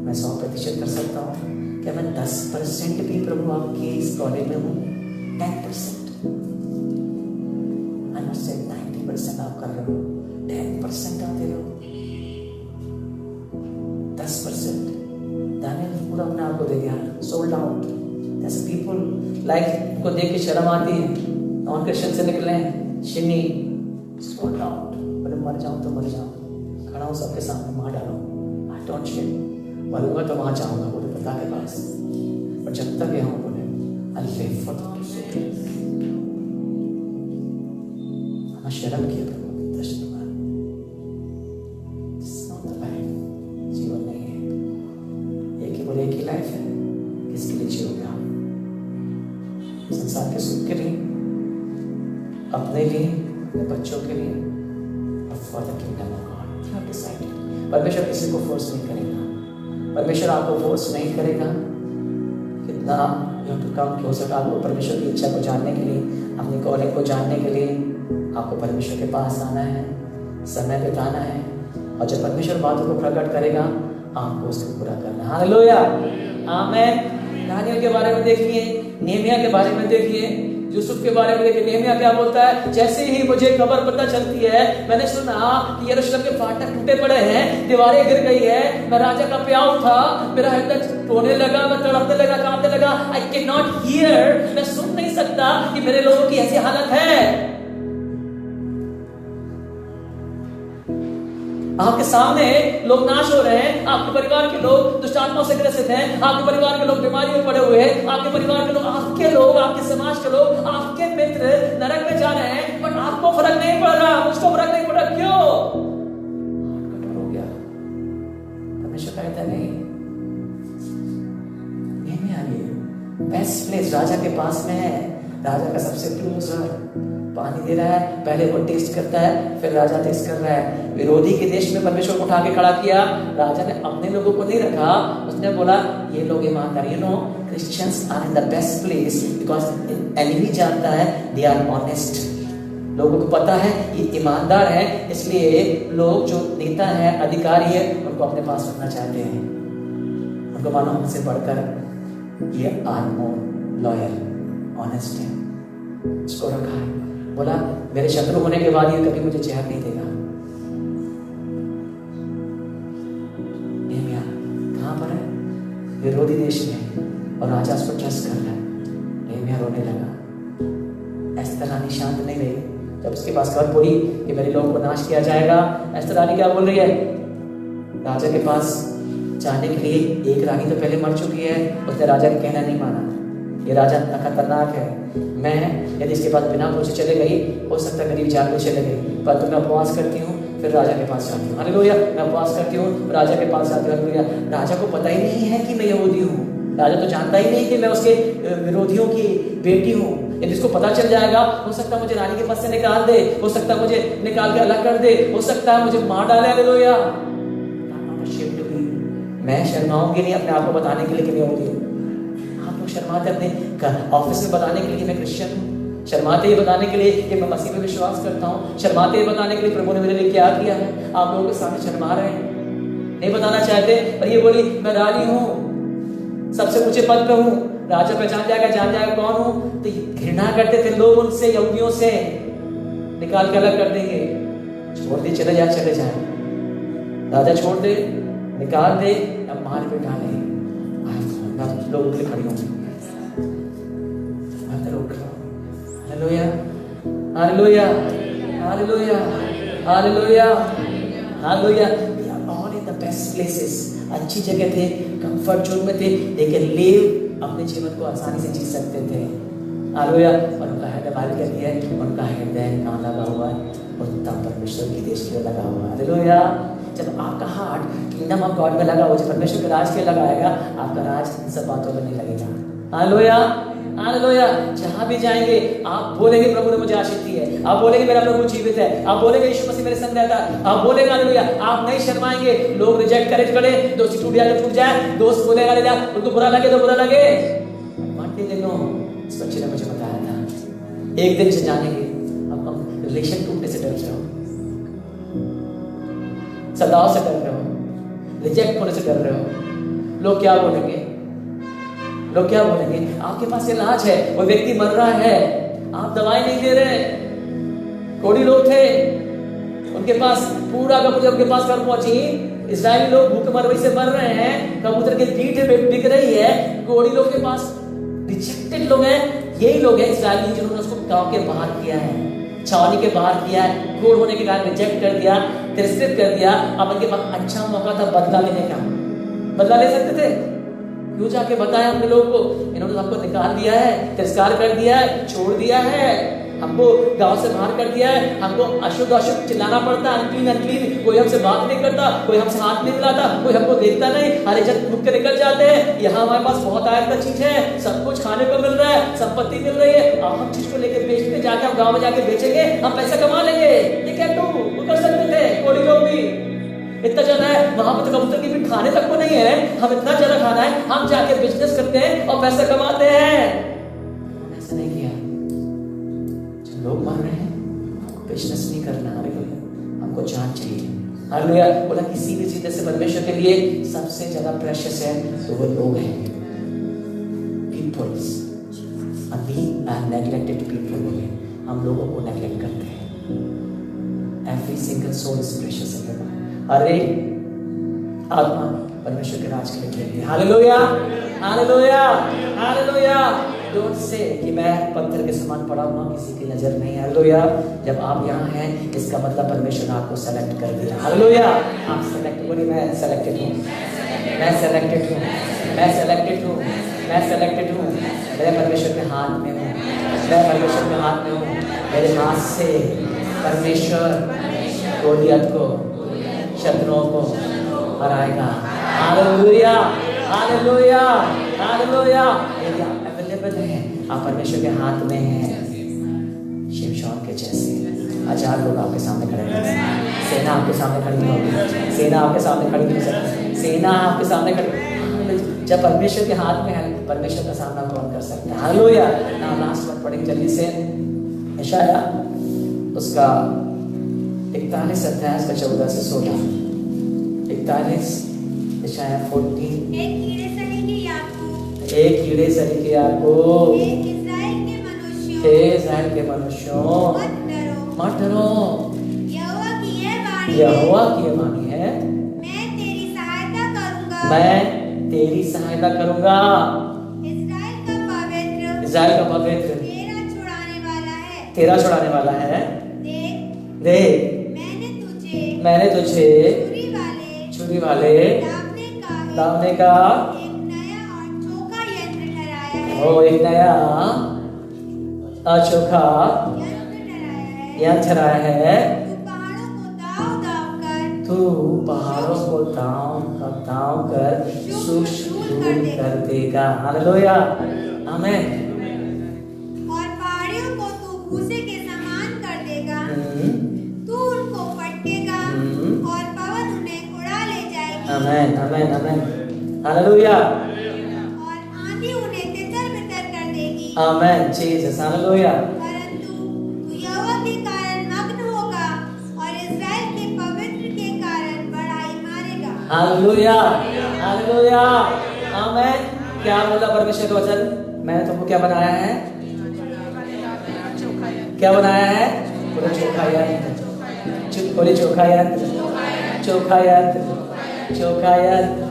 मैं 100% कर सकता हूँ क्या? मैं 10% भी प्रभु आपके इस कॉलेज में हूँ? 10%, आई मस्ट से 90% आप कर रहे हो, 10% आप दे रहे हो, 10%। दानियल पूरा अपने आप को दे दिया, सोल्ड आउट। जैसे पीपल लाइक उनको देख के शर्म आती है, नॉन क्रिश्चियन से निकले हैं, शिनी, सोल्ड आउट। बोले मर जाऊँ तो मर जाऊँ, खड़ा हूँ सबके सामने, मार डालो, आई डोंट शेयर, मरूंगा तो वहां जाऊंगा बोले पिता के पास, पर जब तक यहाँ बोले आई लिव फॉर द हमें शर्म किया प्रभु के दर्शन में। जीवन नहीं है, एक ही बोले, एक ही लाइफ है, किसके लिए जियोगे आप? संसार के सुख के लिए, अपने लिए, अपने बच्चों के लिए, और for the kingdom of God decided. परमेश्वर किसी को फोर्स नहीं करेगा, परमेश्वर आपको फोर्स नहीं करेगा। कितना you have to come closer, आपको परमेश्वर की इच्छा को जानने के लिए, अपनी कॉलिंग को जानने के लिए आपको परमेश्वर के पास आना है, समय बिताना है, और जब परमेश्वर बातों को प्रकट करेगा आपको उसको पूरा करना है। हालेलुया, आमीन। दानियल के बारे में देखिए, नेहमिया के बारे में देखिए, यूसुफ के बारे में देखिए। नेहमिया क्या बोलता है? जैसे ही मुझे खबर पता चलती है, मैंने सुना कि यरूशलेम के फाटक टूटे पड़े हैं, दीवारें गिर गई है, मैं राजा का प्याऊ था, मेरा हृदय रोने लगा, मैं तड़पने लगा, कांपने लगा। आई कैन नॉट हियर, मैं सुन नहीं सकता कि मेरे लोगों की ऐसी हालत है। आपके सामने लोग नाश हो रहे हैं, आपके परिवार के लोग दुष्ट आत्माओं से ग्रसित हैं, आपके परिवार के लोग बीमारी में पड़े हुए हैं, आपके परिवार के लोग, आपके समाज के लोग, आपके मित्र नरक में जा रहे हैं, बट आपको फर्क नहीं पड़ रहा, मुझको फर्क नहीं पड़ रहा। क्यों? कठोर हो गया। परमेश्वर कहता नहीं, बेस्ट प्लेस राजा के पास में है, राजा का सबसे क्लोजर, पानी दे रहा है, पहले वो टेस्ट करता है, फिर राजा टेस्ट कर रहा है। विरोधी के देश में परमेश्वर को उठा के खड़ा किया, राजा ने अपने लोगों को नहीं रखा, उसने बोला ये लोग ईमानदार, you know Christians are in the best place because enemy जानता है दे आर ऑनेस्ट। लोगों को पता है ये ईमानदार है, इसलिए लोग जो नेता है, अधिकारी है, उनको अपने पास रखना चाहते हैं। उनको मानो हमसे बढ़कर ये आर मोर लॉयल, ऑनेस्ट है, उसको रखा है। बोला मेरे शत्रु होने के बाद ये कभी मुझे जहर नहीं देगा। नेहमिया कहाँ पर है? विरोधी देश में, और राजा उस पर ट्रस्ट कर रहा है। नेहमिया रोने लगा। एस्तर रानी शांत नहीं रही, जब उसके पास खबर पड़ी कि मेरे लोगों को नाश किया जाएगा, एस्तर रानी क्या बोल रही है? राजा के पास जाने के लिए एक रानी तो पहले मर चुकी है, उसने राजा का कहना नहीं माना। ये राजा इतना खतरनाक है, मैं यदि इसके पास बिना पूछे चले गई, हो सकता है मेरी विचार में चले गई, पर तो मैं उपवास करती हूँ, फिर राजा के पास जाती हूँ। हालेलुया, मैं उपवास करती हूँ, राजा के पास जाती हूँ। हालेलुया, राजा को पता ही नहीं है कि मैं यहूदी हूँ, राजा तो जानता ही नहीं कि मैं उसके विरोधियों की बेटी हूँ। यदि इसको पता चल जाएगा, हो सकता है मुझे रानी के पास से निकाल दे, हो सकता है मुझे निकाल के अलग कर दे, हो सकता है मुझे मार डाले। हालेलुया, मैं शर्माऊंगी नहीं अपने आप को बताने के लिए कि मैं यहूदी हूँ। आप लोग शर्माते अपने ऑफिस में बताने के लिए कि मैं क्रिश्चियन हूँ, शर्माते ये बताने के लिए कि मैं मसीह में विश्वास करता हूँ, शर्माते ये बताने के लिए प्रभु ने मेरे लिए क्या किया है। आप लोगों के सामने शर्मा रहे हैं, नहीं बताना चाहते, और ये बोली मैं रानी हूँ, सबसे ऊंचे पद पे हूँ, राजा पहचान जाएगा, जान जाएगा कौन हूँ। तो घृणा करते थे लोग उनसे, यहूदियों से, निकाल के अलग कर देंगे, छोड़ दे चले जाए, चले जाए, राजा छोड़ दे, निकाल दे, अब मार पे डाले। मैं लोगों के लिए खड़ी हूँ, hallelujah, hallelujah, hallelujah, hallelujah, hallelujah. All in the best places, अच्छी जगह थे, कंफर्ट जोन में थे, लेकिन लिव अपने जीवन को आसानी से जी सकते थे। हालेलुया, और उनका हृदय बाइबल कहती है, उनका हृदय कहाँ लगा हुआ है? उत्तम परमेश्वर की देश के लगा हुआ है। हालेलुया, जब आपका हार्ट किंगडम ऑफ गॉड में लगा हो, जब परमेश्वर के राज के लगाएगा, आपका राज इन सब बातों में नहीं लगेगा। हालेलुया, हालेलुया, जहां भी जाएंगे आप बोलेंगे प्रभु ने मुझे आशीष दी है, आप बोलेंगे मेरा प्रभु जीवित है, आप बोलेंगे यीशु मसीह मेरे संग रहता है, आप बोलेंगे हालेलुया, आप नहीं शर्माएंगे। लोग रिजेक्ट करे, दोस्ती टूट जाए तो टूट जाए, दोस्त बोलेगा हालेलुया, उनको बुरा लगे तो बुरा लगे। मानते दिनों इस बच्चे ने मुझे बताया था, एक दिन से जानेंगे, अब हम रिलेशन टूटने से डर रहे हो, सदाओं से डर रहे हो, रिजेक्ट होने से डर रहे हो, लोग क्या बोलेंगे, लोग क्या बोलेंगे। आपके पास इलाज है, वो व्यक्ति मर रहा है, आप दवाई नहीं दे रहे। कोड़ी लोग थे, उनके पास पूरा कबूतर, उनके पास कब पहुंची, इस्राएली लोग भूखे मरवई से मर रहे हैं, कबूतर की पीठ बिक रही है, कोड़ी लोग के पास रिजेक्टेड लोग हैं। यही लोग हैं इस्राएली जिन्होंने उसको गांव के बाहर किया है, छावनी के बाहर किया है, कोड़ होने के कारण रिजेक्ट कर दिया, तिरस्कृत कर दिया। अब उनके पास अच्छा मौका था बदला लेने का, बदला ले सकते थे, क्यों जाके बताया अपने लोग को? इन्होंने हमको निकाल दिया है, तिरस्कार कर दिया है, छोड़ दिया है, हमको गांव से बाहर कर दिया है, हमको अशुद्ध अशुद्ध चिल्लाना पड़ता, अनक्लीन अनक्लीन, कोई हमसे बात नहीं करता, कोई हमसे हाथ नहीं मिलाता, कोई हमको देखता नहीं, हर इज्जत रुक के निकल जाते हैं। यहाँ हमारे पास बहुत आयत का चीज है, सब कुछ खाने को मिल रहा है, संपत्ति मिल रही है, अब हम चीज को लेके बेचते, जाके हम गाँव में जाके बेचेंगे, हम पैसा कमा लेंगे। ये क्या वो कर सकते थे कोई लोग भी, इतना ज्यादा है वहां पर तो कबूतर की भी खाने तक को नहीं है, हम इतना ज्यादा खाना है, हम जाके बिजनेस करते हैं और पैसा कमाते हैं। ऐसा नहीं किया, जब लोग मर रहे हैं हमको बिजनेस नहीं करना, हमको जान चाहिए। हालेलुया, बोला किसी भी चीज से परमेश्वर के लिए सबसे ज्यादा प्रेशियस है तो वो लोग हैं, पीपल्स, नेग्लेक्टेड पीपल हो गए, हम लोगों को नेग्लेक्ट करते हैं। Every single soul is precious है, हर एक आत्मा परमेश्वर के राज के लिए खेलती है। Hallelujah, hallelujah, hallelujah. Don't say कि मैं पत्थर के समान पड़ा हुआ, किसी की नजर नहीं। हालेलुया, जब आप यहाँ हैं इसका मतलब परमेश्वर ने आपको सेलेक्ट कर दिया। हालेलुया, आप सेलेक्ट बोलिए, मैं सेलेक्टेड हूँ, मैं सेलेक्टेड हूँ, मैं सेलेक्टेड हूँ, मैं सेलेक्टेड हूँ। मैं परमेश्वर के हाथ में हूँ, मैं परमेश्वर के हाथ में हूँ। मेरे हाथ से परमेश्वर गोलियत को, शत्रुओं को हराएगा। Hallelujah, hallelujah, hallelujah. यदि आप अवेलेबल हैं, आप परमेश्वर के हाथ में हैं, शिमशोन के जैसे 1000 लोग आपके सामने खड़े हैं, सेना आपके सामने खड़ी होगी, सेना आपके सामने खड़ी हो सकती है, सेना आपके सामने खड़ी। जब परमेश्वर के हाथ में है, परमेश्वर का सामना कौन कर सकता है? हालेलुया। ना लास्ट वर्ड पढ़ेंगे जल्दी से, यशाया उसका 41 अध्याय का 14 से 16। 41 यशाया 14। एक कीड़े सरीखे याकूब, एक कीड़े सरीखे याकूब, हे इस्राएल के मनुष्यों, हे इस्राएल के मनुष्यों, मत डरो, मत डरो, यहोवा की यह वाणी है, यहोवा की वाणी है, मैं तेरी सहायता करूंगा, मैं तेरी सहायता करूंगा। इस्राएल का पवित्र, इस्राएल का पवित्र तेरा छुड़ाने वाला है, तेरा छुड़ाने वाला है, देख मैंने तुझे छुरी वाले दावने का एक नया और चोखा यंत्र ठहराया है। ओ एक नया अचोखा यंत्र ठहराया है। यंत्र है। तू पहाड़ों को दाव कर सूक्ष्म धूल कर देगा। हालेलुया आमीन। और पहाड़ियों को तू भूसे के समान कर देगा। तू उनको पटकेगा और पवन उन्हें उड़ा ले जाएगी। आमीन आमीन आमीन हालेलुया। और आंधी उन्हें तितर-बितर कर देगी। आमीन जीसस हालेलुया। परंतु तू यहोवा के कारण मग्न होगा और इस्राएल के पवित्र के कारण बड़ाई मारेगा। हालेलुया हालेलुया आमीन। क्या बोला परमेश्वर का वचन? मैंने तुमको क्या बनाया है? क्या बनाया है? पूरा चोखा यंत्र। बोले चोखा यंत्र, चोखा यंत्र, चोखा यंत्र,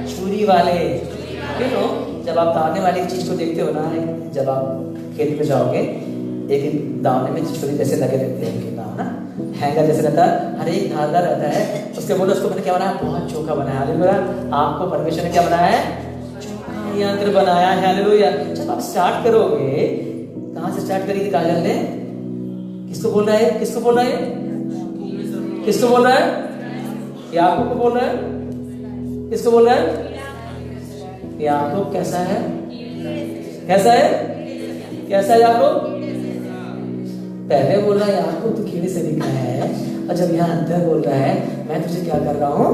छुरी वाले। क्यों? जब आप दावने वाली चीज को देखते हो ना, जब आप खेत में जाओगे एक दावने में छुरी जैसे लगे रहते हैं कि ना हैंगर जैसे रहता है, हर एक धारदार रहता है। उसके बोलो उसको मैंने क्या बनाया? बहुत चोखा बनाया। हालेलुया। आपको परमेश्वर ने क्या बनाया है? चोखा यंत्र बनाया है। हालेलुया। जब आप स्टार्ट करोगे, कहाँ से स्टार्ट करेगी काजल ने? किसको बोल रहा है? किसको बोल रहा है? किसको बोल रहा है? याकूब को बोल रहा है। किसको बोल रहा है? याकूब कैसा है? कैसा है? कैसा है याकूब? पहले बोल रहा है याकूब तू कीड़े से दिखा है, और जब यहाँ अंदर बोल रहा है मैं तुझे क्या कर रहा हूँ?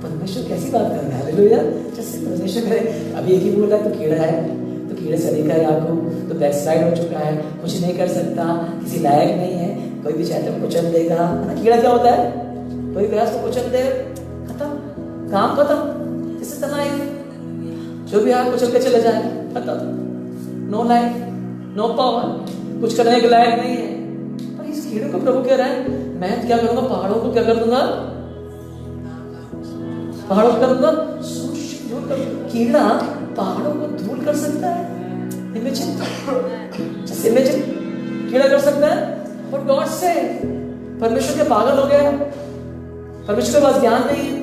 परमेश्वर कैसी बात कर रहा है? हालेलुया। जैसे परमेश्वर करे अभी एक ही बोल रहा है तो कीड़ा है, तो कीड़े से दिखा है याकूब, तो बैक साइड हो चुका है, कुछ नहीं कर सकता, किसी लायक नहीं है, कोई भी चाहता है कुचल देगा। है ना? कीड़ा क्या होता है? कोई प्रयास को कुचल दे, खत्म, काम खत्म, किससे तनाएगी? जो भी हाथ कुचल के चले जाए, खत्म, नो लाइफ नो पावर, कुछ करने के लायक नहीं है। पर इस कीड़े को प्रभु कह रहा है मैं क्या करूंगा? पहाड़ों को क्या कर दूंगा? पहाड़ों को कर दूंगा कीड़ा पहाड़ों को धूल कर सकता है। इमेजिन, जस्ट इमेजिन, कीड़ा कर सकता है। और गॉड से परमेश्वर के पागल हो गया, परमेश्वर के पास ज्ञान नहीं है,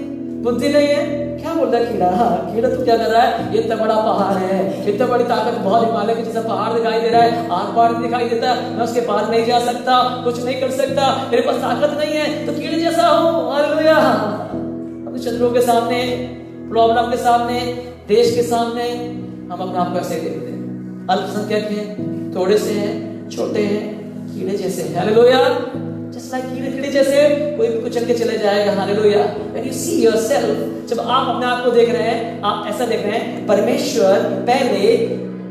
बुद्धि नहीं है, क्या बोल रहा है कीड़ा? हाँ, कीड़ा तो क्या कर रहा है? ये इतना बड़ा पहाड़ है, इतना बड़ी ताकत, बहुत हिमालय के जैसा पहाड़ दिखाई दे रहा है, आर पार दिखाई देता है, मैं उसके पार नहीं जा सकता, कुछ नहीं कर सकता, मेरे पास ताकत नहीं है, तो कीड़े जैसा हूँ। हालेलुया। अपने शत्रुओं के सामने, प्रॉब्लम के सामने, देश के सामने हम अपने आप को ऐसे देखते हैं, अल्पसंख्यक हैं, थोड़े से हैं, छोटे हैं, कीड़े जैसे हैं। हालेलुया। Just like कीड़े जैसे कोई भी कुचल के चले जाएगा। Hallelujah. When you see yourself, जब आप अपने आप को देख रहे हैं, आप ऐसा देख रहे हैं, परमेश्वर पहले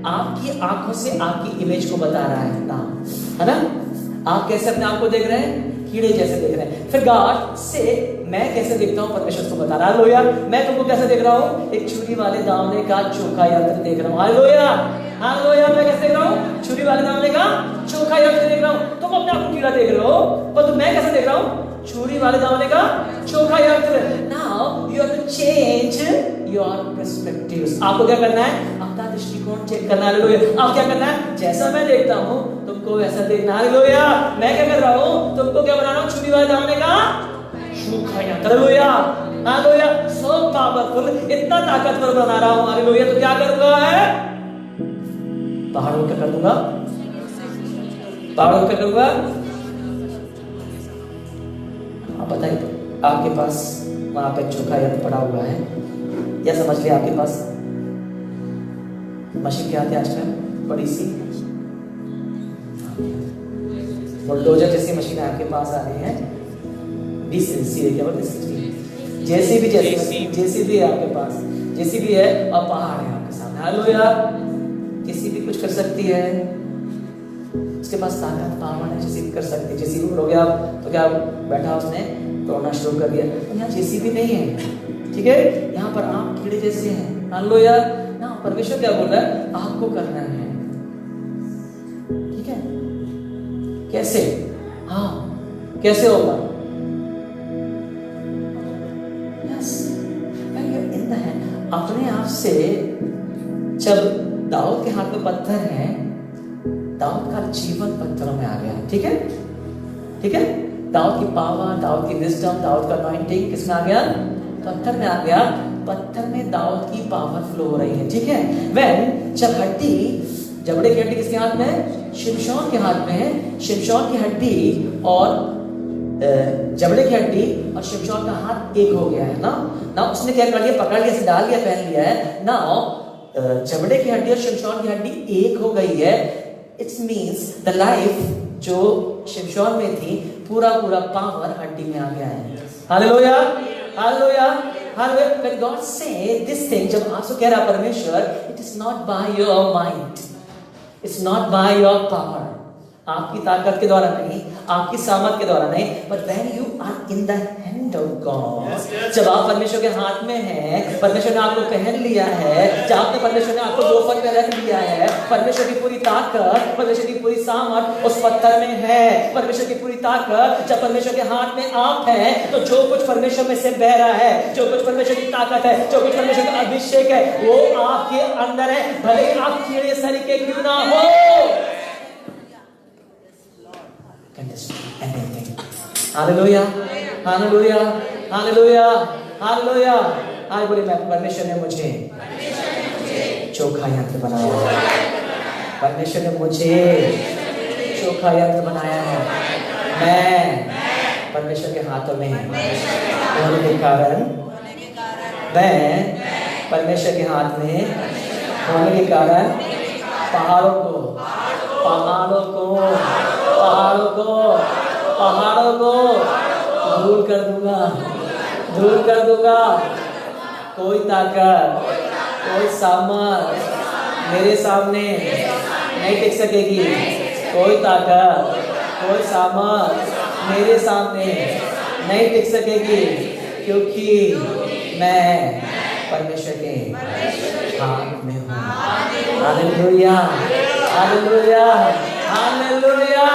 आपकी आंखों से आपकी इमेज को बता रहा है ना, है ना? आप कैसे अपने आप को देख रहे हैं? कीड़े जैसे देख रहे हैं। फिर गॉड से मैं कैसे देखता हूँ? परमेश्वर को बता रहा है। हालेलुया। मैं तुमको कैसे देख रहा हूँ? एक छुरी वाले दावने का चोखा यंत्र देख रहा हूँ। हालेलुया। हालेलुया। मैं कैसे देख रहा हूँ? छुरी वाले दावने का चोखा यंत्र देख रहा हूँ। तुम अपने आप को कीड़ा देख रहे हो, पर तो मैं कैसे देख रहा हूँ? छुरी वाले दावने का चोखा यंत्र। Now you have to change your perspectives. आपको क्या करना है? अपना दृष्टिकोण चेक करना है। हालेलुया। आप क्या करना है? जैसा मैं देखता हूँ तुमको वैसा देखना। हालेलुया। मैं क्या कर रहा हूँ? तुमको क्या बना रहा हूँ? छुरी वाले दावने का चोखा यंत्र। हालेलुया। हालेलुया। सो पावरफुल, इतना ताकतवर बना रहा हूँ। हालेलुया। तो क्या करूंगा? है पहाड़ों को क्या कर दूंगा? पहाड़ों को क्या करूंगा? आप बताइए, तो आपके पास वहां पे चोखा यंत्र पड़ा हुआ है, या समझ लिया आपके पास मशीन क्या आती है आजकल बड़ी सी बुलडोजर जैसी मशीन आपके पास आ रही है। क्या बोलते हैं? जेसीबी है आपके पास, जेसीबी है और पहाड़ है आपके सामने। हालेलुया। जेसीबी कुछ कर सकती है, उसके पास ताकत पावर है, जेसीबी कर सकती है। जेसीबी हो गया तो क्या बैठा उसने तोड़ना शुरू कर दिया। तो यहाँ जेसीबी नहीं है, ठीक है? यहाँ पर आप कीड़े जैसे हैं। हालेलुया। ना परमेश्वर क्या बोल रहा है? आपको करना है, ठीक है? कैसे? हाँ, कैसे होगा? अपने आप से, जब दाऊद के हाथ में पत्थर है दाऊद का जीवन पत्थरों में आ गया। ठीक है, ठीक है, दाऊद की पावर, दाऊद की विजडम, दाऊद का अनॉइंटिंग किसमें आ गया? पत्थर में आ गया। पत्थर में दाऊद की पावर फ्लो हो रही है। ठीक है, व्हेन जब हड्डी, जबड़े की हड्डी किसके हाथ में है? शिमशोन के हाथ में है। शिमशोन की हड्डी और जबड़े की हड्डी और शिमशोन का हाथ एक हो गया है ना उसने क्या कर लिया? पकड़ लिया, डाल लिया, पहन लिया है ना। जबड़े की हड्डी और शिमशोन की हड्डी एक हो गई है। इट्स मींस द लाइफ जो शिमशोन में थी, पूरा पावर हड्डी में आ गया है। Hallelujah, hallelujah, hallelujah. When God say this thing, जब आंसू कह रहा परमेश्वर, it is not by your mind, it's not by your power, आपकी ताकत के द्वारा नहीं, आपकी सामर्थ के द्वारा नहीं, but when you are in the hand of God, जब आप परमेश्वर के हाथ में हैं, परमेश्वर ने आपको पहन लिया है, जब आपने परमेश्वर ने आपको गोफन में रख लिया है, परमेश्वर की पूरी ताकत, परमेश्वर की पूरी सामर्थ उस पत्थर में है। परमेश्वर की पूरी ताकत जब परमेश्वर के हाथ में आप हैं, तो जो कुछ परमेश्वर में से बह रहा है, जो कुछ परमेश्वर की ताकत है, जो कुछ परमेश्वर का अभिषेक है, वो आपके अंदर है, भले आप कीड़े सरीखे क्यों ना हो। Hallelujah, hallelujah, hallelujah, hallelujah. आज बोले मैं, परमेश्वर ने मुझे चोखा यंत्र बनाया है। परमेश्वर ने मुझे चोखा यंत्र बनाया है। मैं परमेश्वर के हाथों में होने के कारण, मैं परमेश्वर के हाथ में होने के कारण पहाड़ों को दूर कर दूंगा, दूर कर दूंगा। कोई ताकत, कोई सामर्थ मेरे सामने नहीं टिक सकेगी। कोई ताकत, कोई सामर्थ मेरे सामने नहीं टिक सकेगी, क्योंकि मैं परमेश्वर के हाथ में हूँ। Hallelujah, hallelujah, hallelujah.